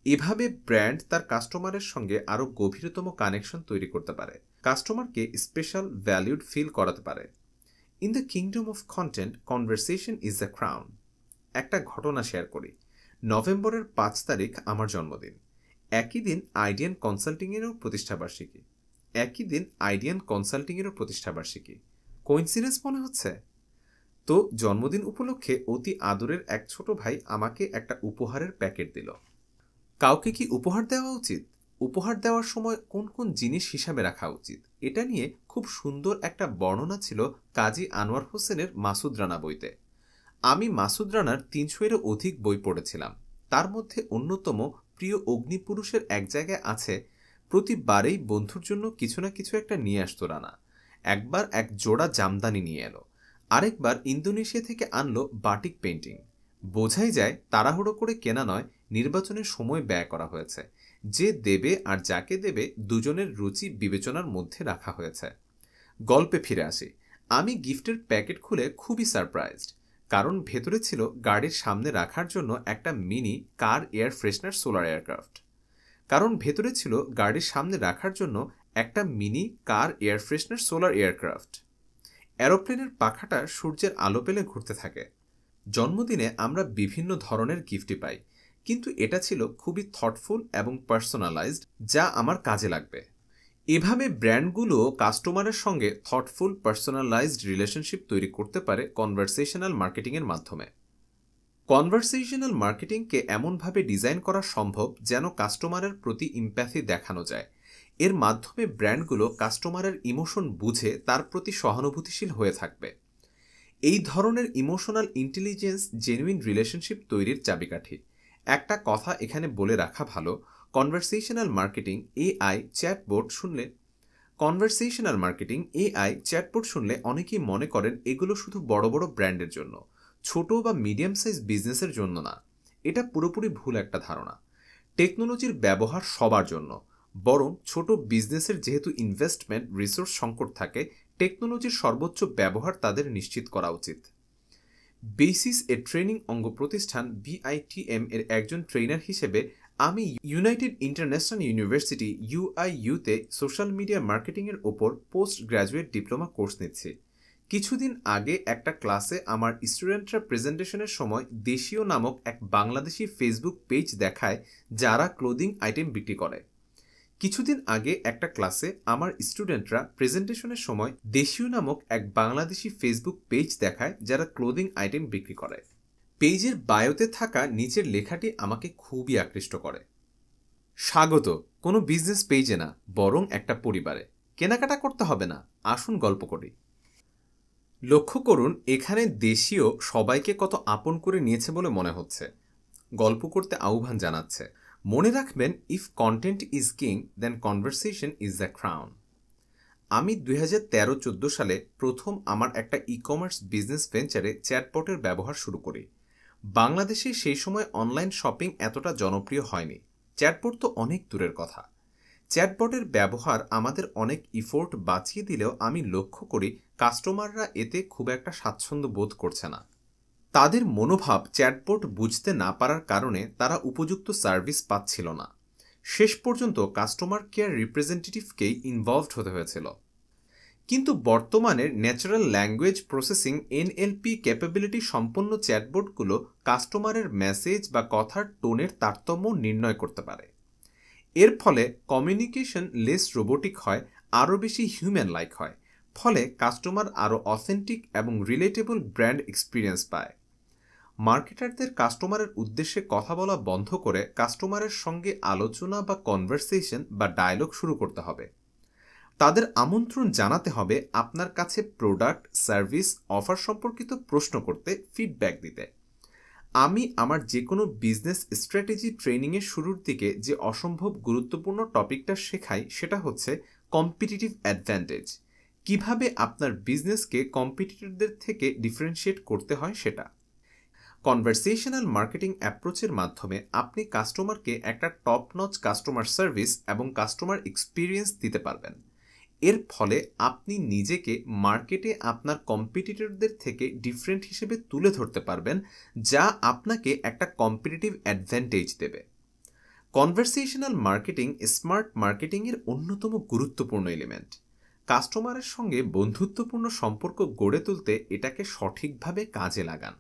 এভাবে ব্র্যান্ড তার কাস্টমারের সঙ্গে আরও গভীরতম কানেকশন তৈরি করতে পারে, কাস্টমারকে স্পেশাল ভ্যালিউড ফিল করাতে পারে। In the kingdom of content, conversation is the crown. একটা ঘটনা শেয়ার করি। নভেম্বরের 5 তারিখ আমার জন্মদিন। একই দিন আইডিয়ান কনসাল্টিংয়েরও প্রতিষ্ঠাবার্ষিকী। কোইন্সিডেন্স মনে হচ্ছে? তো জন্মদিন উপলক্ষে অতি আদরের এক ছোট ভাই আমাকে একটা উপহারের প্যাকেট দিল। কাউকে কি উপহার দেওয়া উচিত? উপহার দেওয়ার সময় কোন কোন জিনিস হিসাবে রাখা উচিত, এটা নিয়ে খুব সুন্দর একটা বর্ণনা ছিল কাজী আনোয়ার হোসেনের মাসুদ রানা বইতে। আমি মাসুদ রানার 300-এরও অধিক বই পড়েছিলাম। তার মধ্যে অন্যতম প্রিয় অগ্নিপুরুষের এক জায়গায় আছে, প্রতিবারেই বন্ধুর জন্য কিছু না কিছু একটা নিয়ে আসতো রানা। একবার এক জোড়া জামদানি নিয়ে এলো, আরেকবার ইন্দোনেশিয়া থেকে আনলো বাটিক পেন্টিং। বোঝাই যায় তাড়াহুড়ো করে কেনা নয়, নির্বাচনের সময় ব্যয় করা হয়েছে। যে দেবে আর যাকে দেবে দুজনের রুচি বিবেচনার মধ্যে রাখা হয়েছে। গল্পে ফিরে আসি। আমি গিফটের প্যাকেট খুলে খুবই সারপ্রাইজড, কারণ ভেতরে ছিল গাড়ির সামনে রাখার জন্য একটা মিনি কার এয়ার ফ্রেশনার সোলার এয়ারক্রাফট। অ্যারোপ্লেনের পাখাটা সূর্যের আলো পেলে ঘুরতে থাকে। জন্মদিনে আমরা বিভিন্ন ধরনের গিফটই পাই, কিন্তু এটা ছিল খুবই থটফুল এবং পার্সোনালাইজড, যা আমার কাজে লাগবে। এভাবে ব্র্যান্ডগুলো কাস্টমারের সঙ্গে থটফুল পার্সোনালাইজড রিলেশনশিপ তৈরি করতে পারে কনভারসেশনাল মার্কেটিংয়ের মাধ্যমে। কনভারসেশনাল মার্কেটিংকে এমনভাবে ডিজাইন করা সম্ভব যেন কাস্টমারের প্রতি ইম্প্যাথি দেখানো যায়। এর মাধ্যমে ব্র্যান্ডগুলো কাস্টমারের ইমোশন বুঝে তার প্রতি সহানুভূতিশীল হয়ে থাকবে। এই ধরনের ইমোশনাল ইন্টেলিজেন্স জেনুইন রিলেশনশিপ তৈরির চাবিকাঠি। একটা কথা এখানে বলে রাখা ভালো, কনভারসেশনাল মার্কেটিং এআই চ্যাটবোট শুনলে অনেকেই মনে করেন এগুলো শুধু বড় বড় ব্র্যান্ডের জন্য, ছোট বা মিডিয়াম সাইজ বিজনেসের জন্য না। এটা পুরোপুরি ভুল একটা ধারণা। টেকনোলজির ব্যবহার সবার জন্য, বরং ছোট বিজনেসের যেহেতু ইনভেস্টমেন্ট রিসোর্স সংকট থাকে, টেকনোলজির সর্বোচ্চ ব্যবহার তাদের নিশ্চিত করা উচিত। বেসিস এর ট্রেনিং অঙ্গ প্রতিষ্ঠান BITM এর একজন ট্রেনার হিসেবে আমি ইউনাইটেড ইন্টারন্যাশনাল ইউনিভার্সিটি UIU-তে সোশ্যাল মিডিয়া মার্কেটিংয়ের ওপর পোস্ট গ্র্যাজুয়েট ডিপ্লোমা কোর্স নিচ্ছি। কিছুদিন আগে একটা ক্লাসে আমার স্টুডেন্টরা প্রেজেন্টেশনের সময় দেশীয় নামক এক বাংলাদেশি ফেসবুক পেজ দেখায় যারা ক্লোদিং আইটেম বিক্রি করে। কিছুদিন আগে একটা ক্লাসে আমার স্টুডেন্টরা প্রেজেন্টেশনের সময় দেশীয় নামক এক বাংলাদেশি ফেসবুক পেজ দেখায় যারা ক্লোদিং আইটেম বিক্রি করে। পেজের বায়োতে থাকা নিচের লেখাটি আমাকে খুবই আকৃষ্ট করে। স্বাগত কোনো বিজনেস পেজে না, বরং একটা পরিবারে। কেনাকাটা করতে হবে না, আসুন গল্প করি। লক্ষ্য করুন এখানে দেশীয় সবাইকে কত আপন করে নিয়েছে বলে মনে হচ্ছে, গল্প করতে আহ্বান জানাচ্ছে। মনে রাখবেন, if content is king then conversation is the crown. আমি 2013-14 সালে প্রথম আমার একটা ই-কমার্স বিজনেস ভেঞ্চারে চ্যাটবটের ব্যবহার শুরু করি। বাংলাদেশে সেই সময় অনলাইন শপিং এতটা জনপ্রিয় হয়নি, চ্যাটবট তো অনেক দূরের কথা। চ্যাটবটের ব্যবহার আমাদের অনেক ইফোর্ট বাঁচিয়ে দিলেও আমি লক্ষ্য করি কাস্টমাররা এতে খুব একটা স্বাচ্ছন্দ্য বোধ করছে না। তাদের মনোভাব চ্যাটবট বুঝতে না পারার কারণে তারা উপযুক্ত সার্ভিস পাচ্ছিল না। শেষ পর্যন্ত কাস্টমার কেয়ার রিপ্রেজেন্টেটিভকেই ইনভলভড হতে হয়েছিল। কিন্তু বর্তমানের natural language processing NLP capability সম্পন্ন চ্যাটবটগুলো কাস্টমারের মেসেজ বা কথার টোনের তারতম্য নির্ণয় করতে পারে। এর ফলে কমিউনিকেশন লেস রোবোটিক হয়, আরও বেশি হিউম্যান লাইক হয়। ফলে কাস্টমার আরও অথেন্টিক এবং রিলেটেবল ব্র্যান্ড এক্সপিরিয়েন্স পায়। মার্কেটারদের কাস্টমারের উদ্দেশ্যে কথা বলা বন্ধ করে কাস্টমারের সঙ্গে আলোচনা বা কনভারসেশন বা ডায়ালগ শুরু করতে হবে। তাদের আমন্ত্রণ জানাতে হবে আপনার কাছে প্রোডাক্ট, সার্ভিস, অফার সম্পর্কিত প্রশ্ন করতে, ফিডব্যাক দিতে। আমি আমার যে কোনো বিজনেস স্ট্র্যাটেজি ট্রেনিংয়ের শুরুর দিকে যে অসম্ভব গুরুত্বপূর্ণ টপিকটা শেখাই সেটা হচ্ছে কম্পিটিটিভ অ্যাডভান্টেজ। কিভাবে আপনার বিজনেসকে কম্পিটিটরদের থেকে ডিফারেন্সিয়েট করতে হয় সেটা। কনভারসেশনাল মার্কেটিং অ্যাপ্রোচের মাধ্যমে আপনি কাস্টমারকে একটা টপ নচ কাস্টমার সার্ভিস এবং কাস্টমার এক্সপিরিয়েন্স দিতে পারবেন। এর ফলে আপনি নিজেকে মার্কেটে আপনার কম্পিটিটরদের থেকে ডিফারেন্ট হিসেবে তুলে ধরতে পারবেন, যা আপনাকে একটা কম্পিটিটিভ অ্যাডভান্টেজ দেবে। কনভারসেশনাল মার্কেটিং স্মার্ট মার্কেটিংয়ের অন্যতম গুরুত্বপূর্ণ এলিমেন্ট। কাস্টমারের সঙ্গে বন্ধুত্বপূর্ণ সম্পর্ক গড়ে তুলতে এটাকে সঠিকভাবে কাজে লাগান।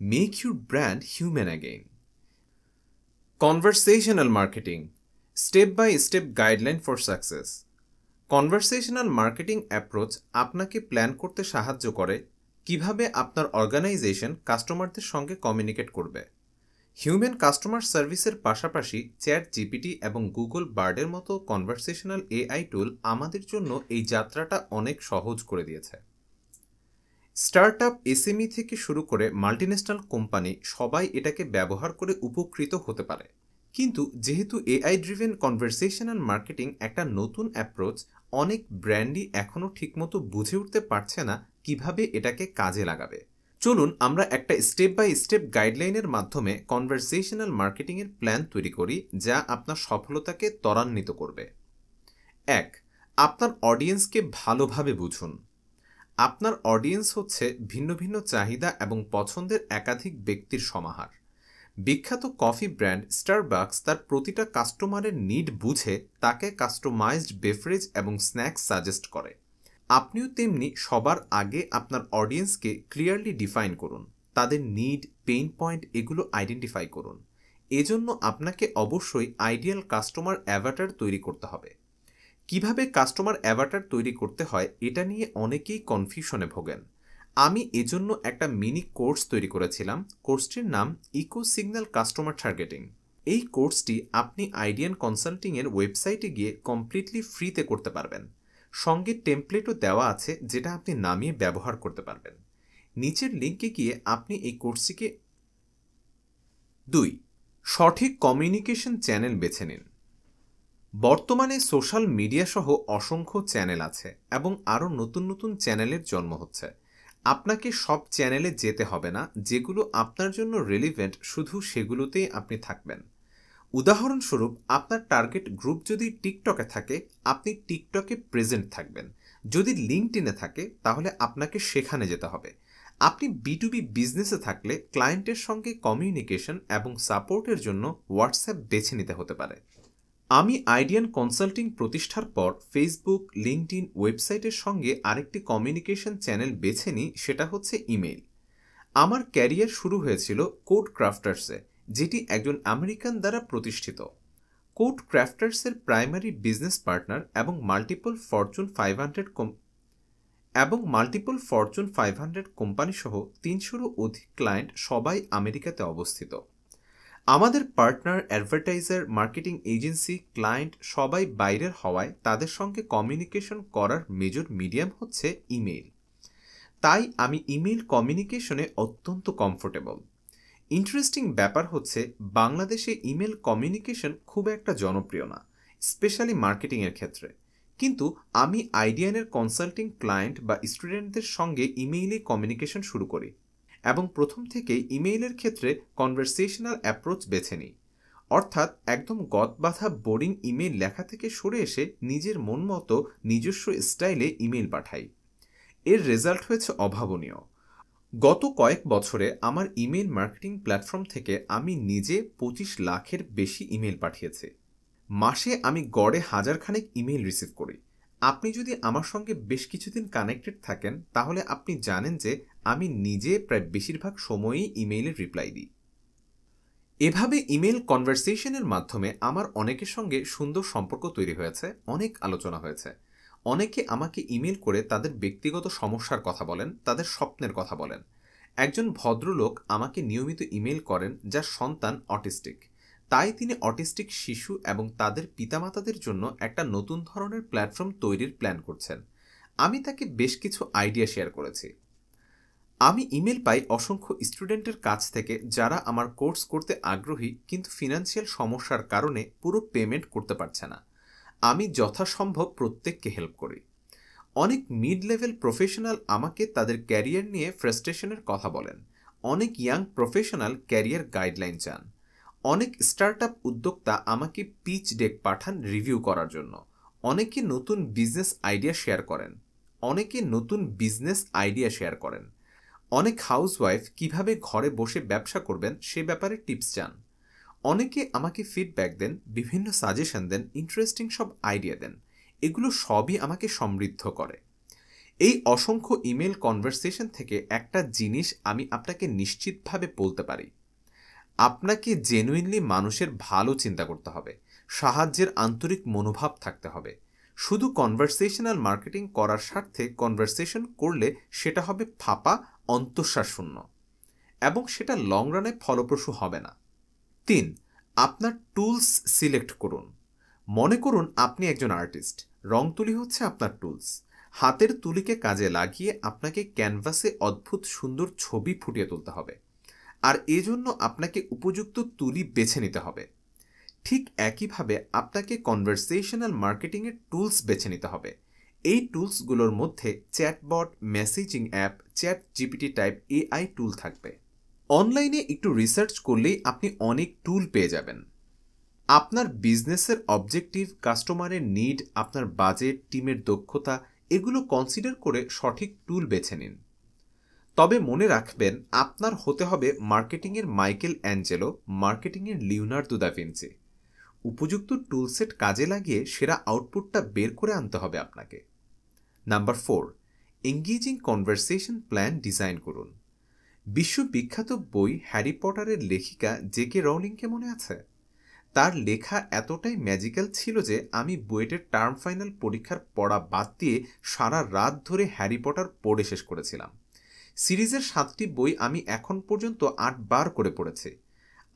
Make your brand human again. Conversational marketing step by step guideline for success. Conversational marketing approach আপনাকে প্ল্যান করতে সাহায্য করে কিভাবে আপনার অর্গানাইজেশন কাস্টমারদের সঙ্গে কমিউনিকেট করবে। হিউম্যান কাস্টমার সার্ভিসের পাশাপাশি ChatGPT এবং গুগল বার্ডের মতো কনভারসেশনাল AI টুল আমাদের জন্য এই যাত্রাটা অনেক সহজ করে দিয়েছে। স্টার্টআপ, SME থেকে শুরু করে মাল্টিন্যাশনাল কোম্পানি সবাই এটাকে ব্যবহার করে উপকৃত হতে পারে। কিন্তু যেহেতু AI ড্রিভেন কনভারসেশনাল মার্কেটিং একটা নতুন অ্যাপ্রোচ, অনেক ব্র্যান্ডই এখনও ঠিকমতো বুঝে উঠতে পারছে না কিভাবে এটাকে কাজে লাগাবে। চলুন আমরা একটা স্টেপ বাই স্টেপ গাইডলাইনের মাধ্যমে কনভারসেশনাল মার্কেটিংয়ের প্ল্যান তৈরি করি, যা আপনার সফলতাকে ত্বরান্বিত করবে। 1. আপনার অডিয়েন্সকে ভালোভাবে বুঝুন। আপনার অডিয়েন্স হচ্ছে ভিন্ন ভিন্ন চাহিদা এবং পছন্দের একাধিক ব্যক্তির সমাহার। বিখ্যাত কফি ব্র্যান্ড স্টারবাকস তার প্রতিটা কাস্টমারের নিড বুঝে তাকে কাস্টমাইজড বেভারেজ এবং স্ন্যাক্স সাজেস্ট করে। আপনিও তেমনি সবার আগে আপনার অডিয়েন্সকে ক্লিয়ারলি ডিফাইন করুন। তাদের নিড, পেইন পয়েন্ট এগুলো আইডেন্টিফাই করুন। এজন্য আপনাকে অবশ্যই আইডিয়াল কাস্টমার অ্যাভাটার তৈরি করতে হবে। কিভাবে কাস্টমার অ্যাভাটার তৈরি করতে হয় এটা নিয়ে অনেকেই কনফিউশনে ভোগেন। আমি এজন্য একটা মিনি কোর্স তৈরি করেছিলাম। কোর্সটির নাম ইকো সিগন্যাল কাস্টমার টার্গেটিং। এই কোর্সটি আপনি আইডিয়ান কনসাল্টিংয়ের ওয়েবসাইটে গিয়ে কমপ্লিটলি ফ্রিতে করতে পারবেন। সঙ্গে টেমপ্লেটও দেওয়া আছে যেটা আপনি নামিয়ে ব্যবহার করতে পারবেন। নিচের লিঙ্কে গিয়ে আপনি এই কোর্সটিকে 2. সঠিক কমিউনিকেশন চ্যানেল বেছে নিন। বর্তমানে সোশ্যাল মিডিয়া সহ অসংখ্য চ্যানেল আছে এবং আরও নতুন নতুন চ্যানেলের জন্ম হচ্ছে। আপনাকে সব চ্যানেলে যেতে হবে না, যেগুলো আপনার জন্য রেলিভেন্ট শুধু সেগুলোতেই আপনি থাকবেন। উদাহরণস্বরূপ, আপনার টার্গেট গ্রুপ যদি টিকটকে থাকে, আপনি টিকটকে প্রেজেন্ট থাকবেন। যদি লিঙ্কডইনে থাকে, তাহলে আপনাকে সেখানে যেতে হবে। আপনি B2B বিজনেসে থাকলে ক্লায়েন্টের সঙ্গে কমিউনিকেশন এবং সাপোর্টের জন্য হোয়াটসঅ্যাপ বেছে নিতে হতে পারে। আমি আইডিয়ান কনসাল্টিং প্রতিষ্ঠার পর ফেসবুক, লিঙ্কডইন ওয়েবসাইটের সঙ্গে আরেকটি কমিউনিকেশন চ্যানেল বেছে নিই, সেটা হচ্ছে ইমেইল। আমার ক্যারিয়ার শুরু হয়েছিল কোড ক্রাফটার্সে, যেটি একজন আমেরিকান দ্বারা প্রতিষ্ঠিত। কোড ক্রাফটার্সের প্রাইমারি বিজনেস পার্টনার এবং মাল্টিপল ফরচুন 500 কোম্পানি সহ 300-ও অধিক ক্লায়েন্ট সবাই আমেরিকাতে অবস্থিত। আমাদের partner, advertiser, marketing agency, client সবাই বাইরের হওয়ায় তাদের সঙ্গে কমিউনিকেশন করার মেজর মিডিয়াম হচ্ছে ইমেইল। তাই আমি ইমেইল কমিউনিকেশনে অত্যন্ত কমফোর্টেবল। ইন্টারেস্টিং ব্যাপার হচ্ছে, বাংলাদেশে ইমেল কমিউনিকেশন খুব একটা জনপ্রিয় না, স্পেশালি মার্কেটিংয়ের ক্ষেত্রে। কিন্তু আমি আইডিয়ানের কনসাল্টিং ক্লায়েন্ট বা স্টুডেন্টদের সঙ্গে ইমেইলে কমিউনিকেশন শুরু করি এবং প্রথম থেকেই ইমেইলের ক্ষেত্রে কনভারসেশনাল অ্যাপ্রোচ বেছে নিই। অর্থাৎ একদম গদবাঁধা বোরিং ইমেইল লেখা থেকে সরে এসে নিজের মন মতো নিজস্ব স্টাইলে ইমেইল পাঠাই। এর রেজাল্ট হয়েছে অভাবনীয়। গত কয়েক বছরে আমার ইমেইল মার্কেটিং প্ল্যাটফর্ম থেকে আমি নিজে 25 লাখের বেশি ইমেইল পাঠিয়েছি। মাসে আমি গড়ে 1000 খানেক ইমেইল রিসিভ করি। আপনি যদি আমার সঙ্গে বেশ কিছুদিন কানেক্টেড থাকেন, তাহলে আপনি জানেন যে আমি নিজে প্রায় বেশিরভাগ সময়ই ইমেইলের রিপ্লাই দিই। এভাবে ইমেইল কনভারসেশনের মাধ্যমে আমার অনেকের সঙ্গে সুন্দর সম্পর্ক তৈরি হয়েছে, অনেক আলোচনা হয়েছে। অনেকে আমাকে ইমেল করে তাদের ব্যক্তিগত সমস্যার কথা বলেন, তাদের স্বপ্নের কথা বলেন। একজন ভদ্রলোক আমাকে নিয়মিত ইমেল করেন যার সন্তান অটিস্টিক। তাই তিনি অটিস্টিক শিশু এবং তাদের পিতামাতাদের জন্য একটা নতুন ধরনের প্ল্যাটফর্ম তৈরির প্ল্যান করছেন। আমি তাকে বেশ কিছু আইডিয়া শেয়ার করেছি। আমি ইমেল পাই অসংখ্য স্টুডেন্টের কাছ থেকে যারা আমার কোর্স করতে আগ্রহী, কিন্তু ফিনান্সিয়াল সমস্যার কারণে পুরো পেমেন্ট করতে পারছে না। আমি যথাসম্ভব প্রত্যেককে হেল্প করি। অনেক মিড লেভেল প্রফেশনাল আমাকে তাদের ক্যারিয়ার নিয়ে ফ্রাস্ট্রেশনের কথা বলেন। অনেক ইয়াং প্রফেশনাল ক্যারিয়ার গাইডলাইন চান। অনেক স্টার্টআপ উদ্যোক্তা আমাকে পিচ ডেক পাঠান রিভিউ করার জন্য। অনেকে নতুন বিজনেস আইডিয়া শেয়ার করেন। অনেক হাউসওয়াইফ কিভাবে ঘরে বসে ব্যবসা করবেন সে ব্যাপারে টিপস চান। অনেকে আমাকে ফিডব্যাক দেন, বিভিন্ন সাজেশন দেন, ইন্টারেস্টিং সব আইডিয়া দেন। এগুলো সবই আমাকে সমৃদ্ধ করে। এই অসংখ্য ইমেল কনভারসেশন থেকে একটা জিনিস আমি আপনাকে নিশ্চিতভাবে বলতে পারি, আপনাকে জেনুইনলি মানুষের ভালো চিন্তা করতে হবে, সাহায্যের আন্তরিক মনোভাব থাকতে হবে। শুধু কনভারসেশনাল মার্কেটিং করার স্বার্থে কনভারসেশন করলে সেটা হবে ফাঁপা, অন্তঃশ্বাস শূন্য, এবং সেটা লং রানে ফলপ্রসূ হবে না। 3. আপনার টুলস সিলেক্ট করুন। মনে করুন আপনি একজন আর্টিস্ট। রং তুলি হচ্ছে আপনার টুলস। হাতের তুলিকে কাজে লাগিয়ে আপনাকে ক্যানভাসে অদ্ভুত সুন্দর ছবি ফুটিয়ে তুলতে হবে, আর এজন্য আপনাকে উপযুক্ত তুলি বেছে নিতে হবে। ঠিক একইভাবে আপনাকে কনভারসেশনাল মার্কেটিংয়ের টুলস বেছে নিতে হবে। এই টুলসগুলোর মধ্যে chatbot, messaging app, chat GPT type AI টুল থাকবে। অনলাইনে একটু রিসার্চ করলেই আপনি অনেক টুল পেয়ে যাবেন। আপনার বিজনেসের অবজেক্টিভ, কাস্টমারের নিড, আপনার বাজেট, টিমের দক্ষতা এগুলো কনসিডার করে সঠিক টুল বেছে নিন। তবে মনে রাখবেন, আপনার হতে হবে মার্কেটিংয়ের মাইকেল অ্যাঞ্জেলো, মার্কেটিংয়ের লিওনার্দো দা ভিঞ্চি। উপযুক্ত টুলসেট কাজে লাগিয়ে সেরা আউটপুটটা বের করে আনতে হবে আপনাকে। Number 4, engaging conversation plan design করুন। বিশ্ববিখ্যাত বই হ্যারি পটারের লেখিকা JK রাউলিংকে মনে আছে? তার লেখা এতটাই ম্যাজিক্যাল ছিল যে আমি বুয়েটের টার্ম ফাইনাল পরীক্ষার পড়া বাদ দিয়ে সারা রাত ধরে হ্যারি পটার পড়ে শেষ করেছিলাম। সিরিজের 7টি বই আমি এখন পর্যন্ত 8 বার করে পড়েছি।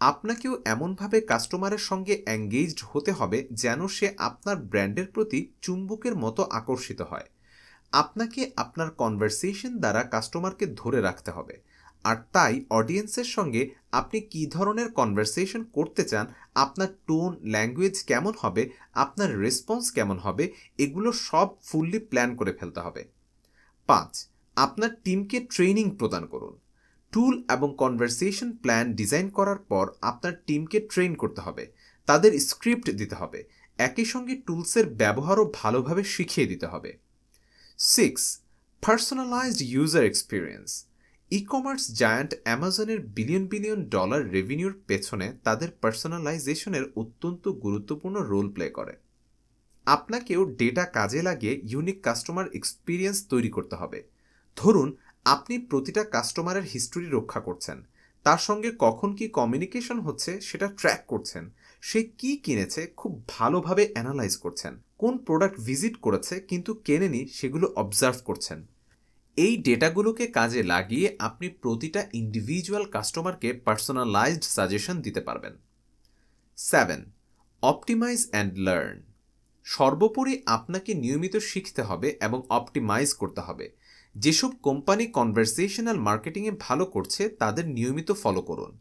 আপনাকেও এমনভাবে কাস্টমারের সঙ্গে এঙ্গেজড হতে হবে যেন সে আপনার ব্র্যান্ডের প্রতি চুম্বকের মতো আকর্ষিত হয়। আপনাকে আপনার কনভারসেশন দ্বারা কাস্টমারকে ধরে রাখতে হবে, আর তাই অডিয়েন্সের সঙ্গে আপনি কী ধরনের কনভারসেশন করতে চান, আপনার টোন ল্যাঙ্গুয়েজ কেমন হবে, আপনার রেসপন্স কেমন হবে, এগুলো সব ফুললি প্ল্যান করে ফেলতে হবে। 5. আপনার টিমকে ট্রেনিং প্রদান করুন। টুল এবং কনভারসেশন প্ল্যান ডিজাইন করার পর আপনার টিমকে ট্রেন করতে হবে, তাদের স্ক্রিপ্ট দিতে হবে, একই সঙ্গে টুলসের ব্যবহারও ভালোভাবে শিখিয়ে দিতে হবে। 6. Personalised user experience. E-commerce giant অ্যামাজনের বিলিয়ন বিলিয়ন ডলার রেভিনিউর পেছনে তাদের পার্সোনালাইজেশনের অত্যন্ত গুরুত্বপূর্ণ রোল প্লে করে। আপনাকেও ডেটা কাজে লাগিয়ে ইউনিক কাস্টমার এক্সপিরিয়েন্স তৈরি করতে হবে। ধরুন আপনি প্রতিটা কাস্টমারের হিস্টোরি রক্ষা করছেন, তার সঙ্গে কখন কি কমিউনিকেশন হচ্ছে সেটা ট্র্যাক করছেন, সে কি কিনেছে খুব ভালোভাবে অ্যানালাইজ করছেন, কোন প্রোডাক্ট ভিজিট করেছে কিন্তু কেনেনি সেগুলো অবজার্ভ করছেন। এই ডেটাগুলোকে কাজে লাগিয়ে আপনি প্রতিটা ইন্ডিভিজুয়াল কাস্টমারকে পার্সোনালাইজড সাজেশন দিতে পারবেন। 7. Optimise and learn. সর্বোপরি আপনাকে নিয়মিত শিখতে হবে এবং অপটিমাইজ করতে হবে। যেসব কোম্পানি কনভারসেশনাল মার্কেটিংয়ে ভালো করছে তাদের নিয়মিত ফলো করুন।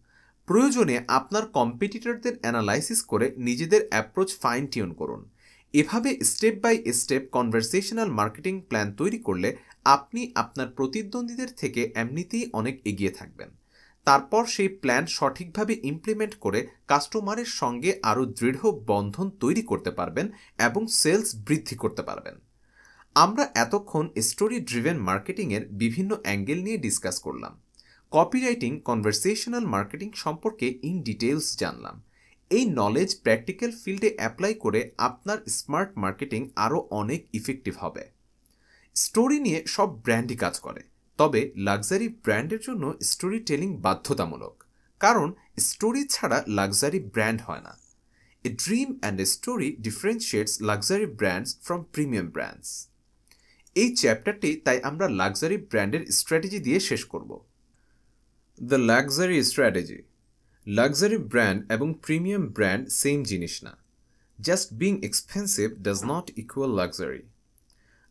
প্রয়োজনে আপনার কম্পিটিটরদের অ্যানালাইসিস করে নিজেদের অ্যাপ্রোচ ফাইন টিউন করুন। এভাবে step by step conversational marketing plan তৈরি করলে আপনি আপনার প্রতিদ্বন্দ্বীদের থেকে এমনিতেই অনেক এগিয়ে থাকবেন। তারপর সেই প্ল্যান সঠিকভাবে ইমপ্লিমেন্ট করে কাস্টমারের সঙ্গে আরও দৃঢ় বন্ধন তৈরি করতে পারবেন এবং সেলস বৃদ্ধি করতে পারবেন। আমরা এতক্ষণ স্টোরি ড্রিভেন মার্কেটিংয়ের বিভিন্ন অ্যাঙ্গেল নিয়ে ডিসকাস করলাম। কপিরাইটিং, কনভারসেশনাল মার্কেটিং সম্পর্কে ইন ডিটেলস জানলাম। এই নলেজ প্র্যাকটিক্যাল ফিল্ডে অ্যাপ্লাই করে আপনার স্মার্ট মার্কেটিং আরও অনেক ইফেক্টিভ হবে। স্টোরি নিয়ে সব ব্র্যান্ডই কাজ করে, তবে লাক্সারি ব্র্যান্ডের জন্য স্টোরি টেলিং বাধ্যতামূলক, কারণ স্টোরি ছাড়া লাক্সারি ব্র্যান্ড হয় না। A dream and a story differentiates luxury brands from premium brands. এই চ্যাপ্টারটি তাই আমরা লাক্সারি ব্র্যান্ডের স্ট্র্যাটেজি দিয়ে শেষ করব। The luxury strategy. Luxury brand এবং প্রিমিয়াম ব্র্যান্ড সেম জিনিস না। Just being expensive does not equal luxury.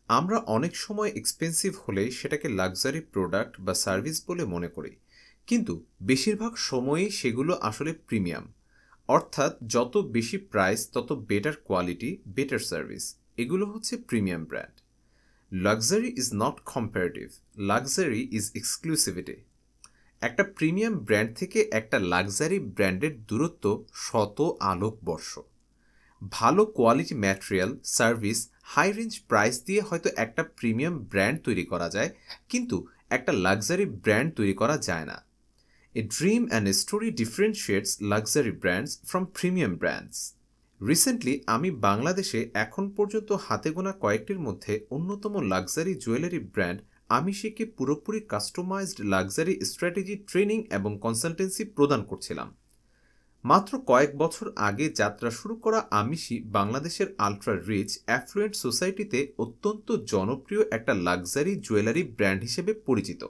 আমরা অনেক সময় এক্সপেন্সিভ হলে সেটাকে লাক্সারি প্রোডাক্ট বা সার্ভিস বলে মনে করি, কিন্তু বেশিরভাগ সময়ই সেগুলো আসলে প্রিমিয়াম, অর্থাৎ যত বেশি প্রাইস তত বেটার কোয়ালিটি, বেটার সার্ভিস, এগুলো হচ্ছে premium brand. Luxury is not comparative, luxury is exclusivity. একটা প্রিমিয়াম ব্র্যান্ড থেকে একটা লাক্সারি ব্র্যান্ডের দূরত্ব শত আলোকবর্ষ। ভালো quality material, service, high range price দিয়ে হয়তো একটা প্রিমিয়াম ব্র্যান্ড তৈরি করা যায়, কিন্তু একটা লাক্সারি ব্র্যান্ড তৈরি করা যায় না। A dream and a story differentiates luxury brands from premium brands. Recently আমি বাংলাদেশে এখন পর্যন্ত হাতে গোনা কয়েকটির মধ্যে অন্যতম লাক্সারি জুয়েলারি ব্র্যান্ড আমিশিকে পুরোপুরি কাস্টমাইজড লাক্সারি স্ট্র্যাটেজি ট্রেনিং এবং কনসালটেন্সি প্রদান করছিলাম। মাত্র কয়েক বছর আগে যাত্রা শুরু করা আমিশি বাংলাদেশের আলট্রা রিচ অ্যাফ্লুয়েন্ট সোসাইটিতে অত্যন্ত জনপ্রিয় একটা লাক্সারি জুয়েলারি ব্র্যান্ড হিসেবে পরিচিত।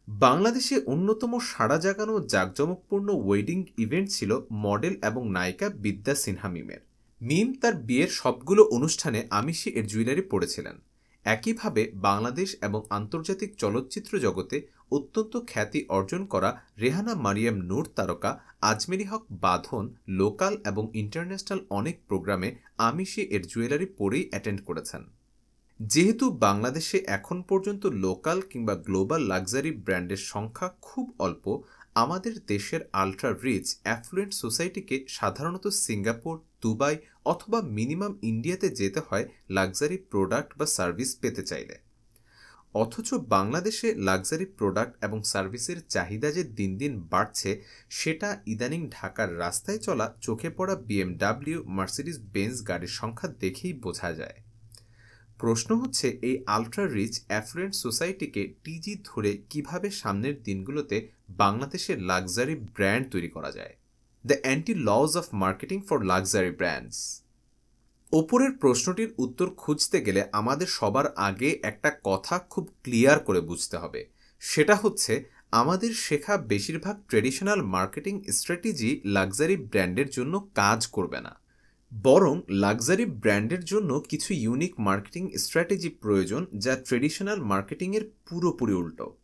বাংলাদেশে অন্যতম সাড়া জাগানো জাঁকজমকপূর্ণ ওয়েডিং ইভেন্ট ছিল মডেল এবং নায়িকা বিদ্যা সিনহা মিমের। মিম তার বিয়ের সবগুলো অনুষ্ঠানে আমিশি এর জুয়েলারি পরেছিলেন। একইভাবে বাংলাদেশ এবং আন্তর্জাতিক চলচ্চিত্র জগতে অত্যন্ত খ্যাতি অর্জন করা রেহানা মারিয়াম নূর তারকা আজমেরি হক বাঁধন লোকাল এবং ইন্টারন্যাশনাল অনেক প্রোগ্রামে আমিশি এর জুয়েলারি পরেই অ্যাটেন্ড করেছেন। যেহেতু বাংলাদেশে এখন পর্যন্ত লোকাল কিংবা গ্লোবাল লাক্সারি ব্র্যান্ডের সংখ্যা খুব অল্প, আমাদের দেশের আলট্রা রিচ অ্যাফ্লুয়েন্ট সোসাইটিকে সাধারণত সিঙ্গাপুর, দুবাই অথবা মিনিমাম ইন্ডিয়াতে যেতে হয় লাক্সারি প্রোডাক্ট বা সার্ভিস পেতে চাইলে। অথচ বাংলাদেশে লাক্সারি প্রোডাক্ট এবং সার্ভিসের চাহিদা যে দিন দিন বাড়ছে, সেটা ইদানিং ঢাকার রাস্তায় চলা চোখে পড়া BMW, মার্সিডিজ বেঞ্জ গাড়ির সংখ্যা দেখেই বোঝা যায়। প্রশ্ন হচ্ছে, এই আলট্রা রিচ অ্যাফ্লুয়েন্ট সোসাইটিকে টিজি ধরে কিভাবে সামনের দিনগুলোতে বাংলাদেশের লাক্সারি ব্র্যান্ড তৈরি করা যায়। The anti-lodge of marketing for luxury brands. ওপরের প্রশ্নটির উত্তর খুঁজতে গেলে আমাদের সবার আগে একটা কথা খুব ক্লিয়ার করে বুঝতে হবে। সেটা হচ্ছে আমাদের শেখা বেশিরভাগ ট্রেডিশনাল মার্কেটিং স্ট্র্যাটেজি লাক্সারি ব্র্যান্ডের জন্য কাজ করবে না। বরং লাক্সারি ব্র্যান্ডের জন্য কিছু ইউনিক মার্কেটিং স্ট্র্যাটেজি প্রয়োজন যা ট্রেডিশনাল মার্কেটিংয়ের পুরোপুরি উল্টো।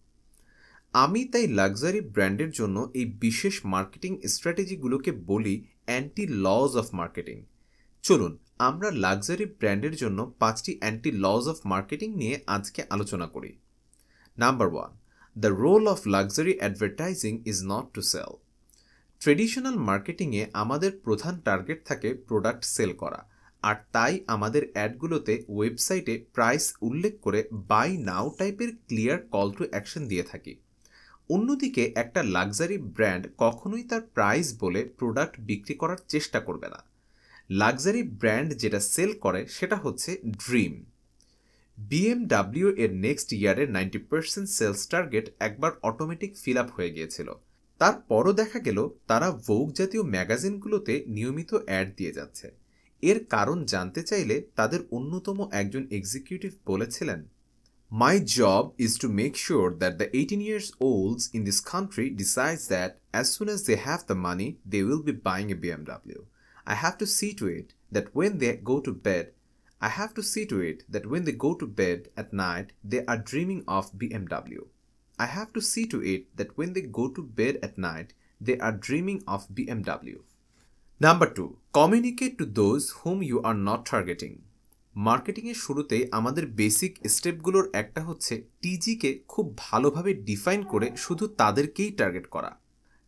আমি তাই লাক্সারি ব্র্যান্ডের জন্য এই বিশেষ মার্কেটিং স্ট্র্যাটেজিগুলোকে বলি অ্যান্টি-লজ অফ মার্কেটিং। চলুন আমরা লাক্সারি ব্র্যান্ডের জন্য 5টি অ্যান্টি-লজ অফ মার্কেটিং নিয়ে আজকে আলোচনা করি। Number 1, the role of luxury advertising is not to sell. Traditional মার্কেটিংয়ে আমাদের প্রধান টার্গেট থাকে প্রোডাক্ট সেল করা, আর তাই আমাদের অ্যাডগুলোতে ওয়েবসাইটে প্রাইস উল্লেখ করে বাই নাও টাইপের ক্লিয়ার কল টু অ্যাকশন দিয়ে থাকি। অন্যদিকে একটা লাক্সারি ব্র্যান্ড কখনোই তার প্রাইস বলে প্রোডাক্ট বিক্রি করার চেষ্টা করবে না। লাক্সারি ব্র্যান্ড যেটা সেল করে সেটা হচ্ছে ড্রিম। BMW এর নেক্সট ইয়ারের 90% সেলস টার্গেট একবার অটোমেটিক ফিল আপ হয়ে গিয়েছিল। তারপরও দেখা গেল তারা ভোগ জাতীয় ম্যাগাজিনগুলোতে নিয়মিত অ্যাড দিয়ে যাচ্ছে। এর কারণ জানতে চাইলে তাদের অন্যতম একজন এক্সিকিউটিভ বলেছিলেন, My job is to make sure that the 18 years olds in this country decides that as soon as they have the money, they will be buying a BMW. I have to see to it that when they go to bed at night, they are dreaming of BMW. I have to see to it that when they go to bed at night, they are dreaming of BMW. Number 2, communicate to those whom you are not targeting. মার্কেটিংয়ের শুরুতেই আমাদের basic স্টেপগুলোর একটা হচ্ছে টিজিকে খুব ভালোভাবে define করে শুধু তাদেরকেই টার্গেট করা।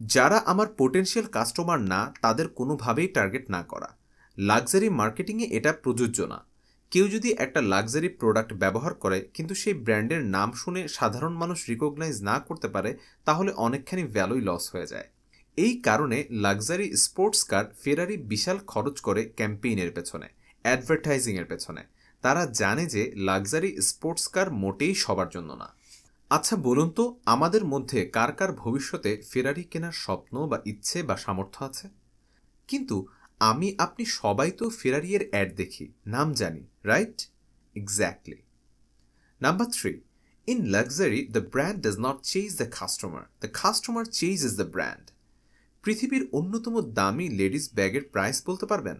যারা আমার পোটেনশিয়াল কাস্টমার না তাদের কোনোভাবেই টার্গেট না করা। লাক্সারি মার্কেটিংয়ে এটা প্রযোজ্য না। কেউ যদি একটা লাক্সারি প্রোডাক্ট ব্যবহার করে কিন্তু সেই ব্র্যান্ডের নাম শুনে সাধারণ মানুষ রিকগনাইজ না করতে পারে, তাহলে অনেকখানি ভ্যালুই লস হয়ে যায়। এই কারণে লাক্সারি স্পোর্টস কার ফেরারি বিশাল খরচ করে ক্যাম্পেইনের পেছনে, অ্যাডভার্টাইজিংয়ের পেছনে। তারা জানে যে লাক্সারি স্পোর্টস কার মোটেই সবার জন্য না। আচ্ছা বলুন তো, আমাদের মধ্যে কার কার ভবিষ্যতে ফেরারি কেনার স্বপ্ন বা ইচ্ছে বা সামর্থ্য আছে? কিন্তু আপনি সবাই তো ফেরারির অ্যাড দেখি, নাম জানি, right? Exactly. Number 3, in luxury the brand does not chase the customer chases the brand. পৃথিবীর অন্যতম দামি লেডিস ব্যাগের প্রাইস বলতে পারবেন?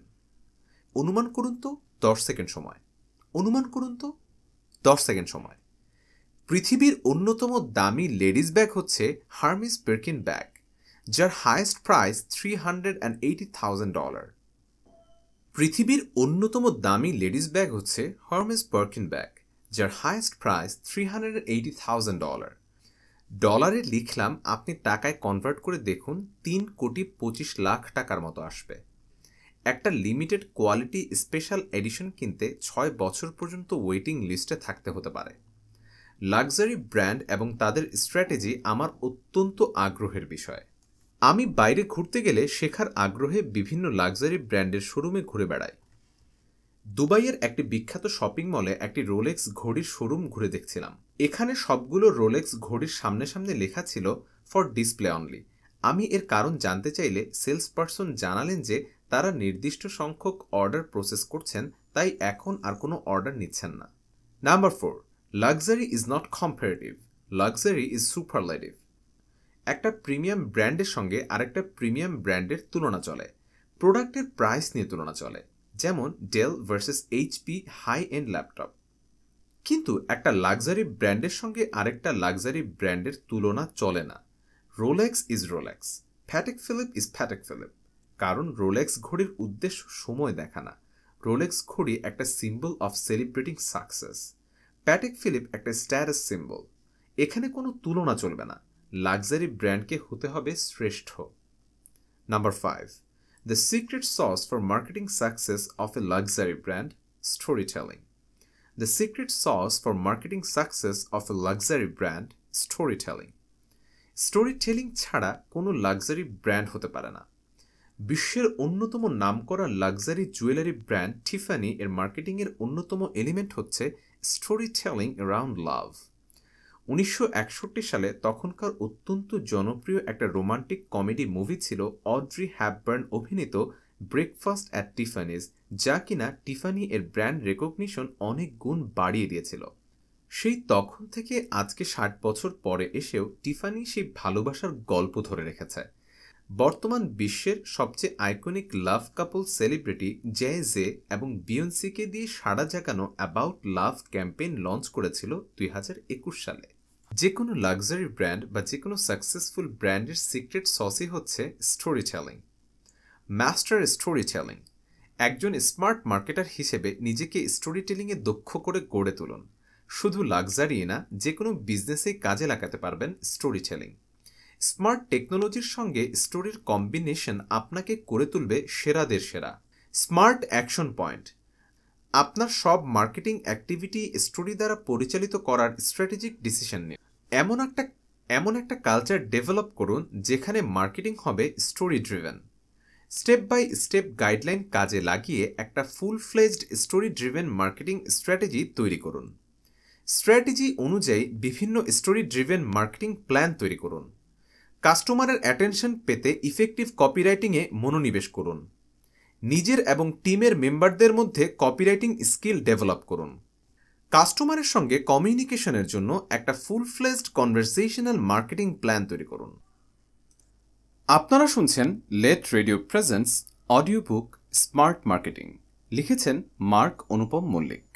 অনুমান করুন তো, 10 সেকেন্ড সময়। অনুমান করুন তো, 10 সেকেন্ড সময়। পৃথিবীর অন্যতম দামি লেডিস ব্যাগ হচ্ছে হার্মিস বার্কিন ব্যাগ, যার হাইয়েস্ট প্রাইস $380,000। পৃথিবীর অন্যতম দামি লেডিস ব্যাগ হচ্ছে হার্মিস বার্কিন ব্যাগ, যার হাইয়েস্ট প্রাইস $380,000। ডলারে লিখলাম, আপনি টাকায় কনভার্ট করে দেখুন, 3,25,00,000 টাকার মতো আসবে। একটা লিমিটেড কোয়ালিটি স্পেশাল এডিশন কিনতে 6 বছর পর্যন্ত ওয়েটিং লিস্টে থাকতে হতে পারে। লাক্সারি ব্র্যান্ড এবং তাদের স্ট্র্যাটেজি আমার অত্যন্ত আগ্রহের বিষয়। আমি বাইরে ঘুরতে গেলে শেখার আগ্রহে বিভিন্ন লাক্সারি ব্র্যান্ডের শোরুমে ঘুরে বেড়াই। দুবাইয়ের একটি বিখ্যাত শপিং মলে একটি রোলেক্স ঘড়ির শোরুম ঘুরে দেখছিলাম। এখানে সবগুলো রোলেক্স ঘড়ির সামনে সামনে লেখা ছিল ফর ডিসপ্লে অনলি। আমি এর কারণ জানতে চাইলে সেলস পারসন জানালেন যে তারা নির্দিষ্ট সংখ্যক অর্ডার প্রসেস করছেন, তাই এখন আর কোনো অর্ডার নিচ্ছেন না। Number 4, luxury is not comparative, luxury is superlative. একটা প্রিমিয়াম ব্র্যান্ডের সঙ্গে আরেকটা প্রিমিয়াম ব্র্যান্ডের তুলনা চলে, প্রোডাক্টের প্রাইস নিয়ে তুলনা চলে, যেমন Dell versus HP high end laptop. কিন্তু একটা লাক্সারি ব্র্যান্ডের সঙ্গে আরেকটা লাক্সারি ব্র্যান্ডের তুলনা চলে না। Rolex is Rolex, Patek Philippe is Patek Philippe. কারণ রোলেক্স ঘড়ির উদ্দেশ্য সময় দেখা না। রোলেক্স ঘড়ি একটা symbol of celebrating success, Patek Philippe একটা স্ট্যাটাস সিম্বল। এখানে কোনো তুলনা চলবে না, লাক্সারি ব্র্যান্ডকে হতে হবে শ্রেষ্ঠ। Number 5, the secret sauce for marketing success of A luxury brand, story telling. The secret sauce for marketing success of A luxury brand, story telling. Story telling ছাড়া কোনো লাক্সারি ব্র্যান্ড হতে পারে না। বিশ্বের অন্যতম নামকরা লাক্সারি জুয়েলারি ব্র্যান্ড টিফানি এর মার্কেটিংয়ের অন্যতম এলিমেন্ট হচ্ছে স্টোরি টেলিং অ্যারাউন্ড লাভ। 1961 সালে তখনকার অত্যন্ত জনপ্রিয় একটা রোমান্টিক কমেডি মুভি ছিল অড্রি হ্যাপবার্ন অভিনীত ব্রেকফাস্ট অ্যাট টিফানিজ, যা কিনা টিফানি এর ব্র্যান্ড রেকগনিশন অনেক গুণ বাড়িয়ে দিয়েছিল। সেই তখন থেকে আজকে 60 বছর পরে এসেও টিফানি সেই ভালোবাসার গল্প ধরে রেখেছে। বর্তমান বিশ্বের সবচেয়ে আইকনিক লাভ কাপল সেলিব্রিটি জে এবং বিয়ন্সিকে দিয়ে সাড়া জাগানো অ্যাবাউট লাভ ক্যাম্পেইন লঞ্চ করেছিল 2021 সালে। যে কোনো লাক্সারি ব্র্যান্ড বা যে কোনো সাকসেসফুল ব্র্যান্ডের সিক্রেট সসই হচ্ছে story telling. Master story telling. একজন স্মার্ট মার্কেটার হিসেবে নিজেকে স্টোরি টেলিংয়ে দক্ষ করে গড়ে তুলুন। শুধু লাক্সারি না, যে কোনো বিজনেসেই কাজে লাগাতে পারবেন স্টোরি টেলিং। স্মার্ট টেকনোলজির সঙ্গে স্টোরির কম্বিনেশন আপনাকে করে তুলবে সেরাদের সেরা। Smart action point. আপনার সব মার্কেটিং অ্যাক্টিভিটি স্টোরি দ্বারা পরিচালিত করার স্ট্র্যাটেজিক ডিসিশন নিন। এমন একটা কালচার ডেভেলপ করুন যেখানে মার্কেটিং হবে story driven. Step by step guideline কাজে লাগিয়ে একটা full fledged story driven marketing strategy তৈরি করুন। স্ট্র্যাটেজি অনুযায়ী বিভিন্ন স্টোরি ড্রিভেন মার্কেটিং প্ল্যান তৈরি করুন। কাস্টমারের অ্যাটেনশন পেতে ইফেক্টিভ কপিরাইটিংয়ে মনোনিবেশ করুন। নিজের এবং টিমের মেম্বারদের মধ্যে কপিরাইটিং স্কিল ডেভেলপ করুন। কাস্টমারের সঙ্গে কমিউনিকেশনের জন্য একটা full fledged conversational marketing plan তৈরি করুন। আপনারা শুনছেন let radio presents audio book smart marketing. লিখেছেন মার্ক অনুপম মল্লিক।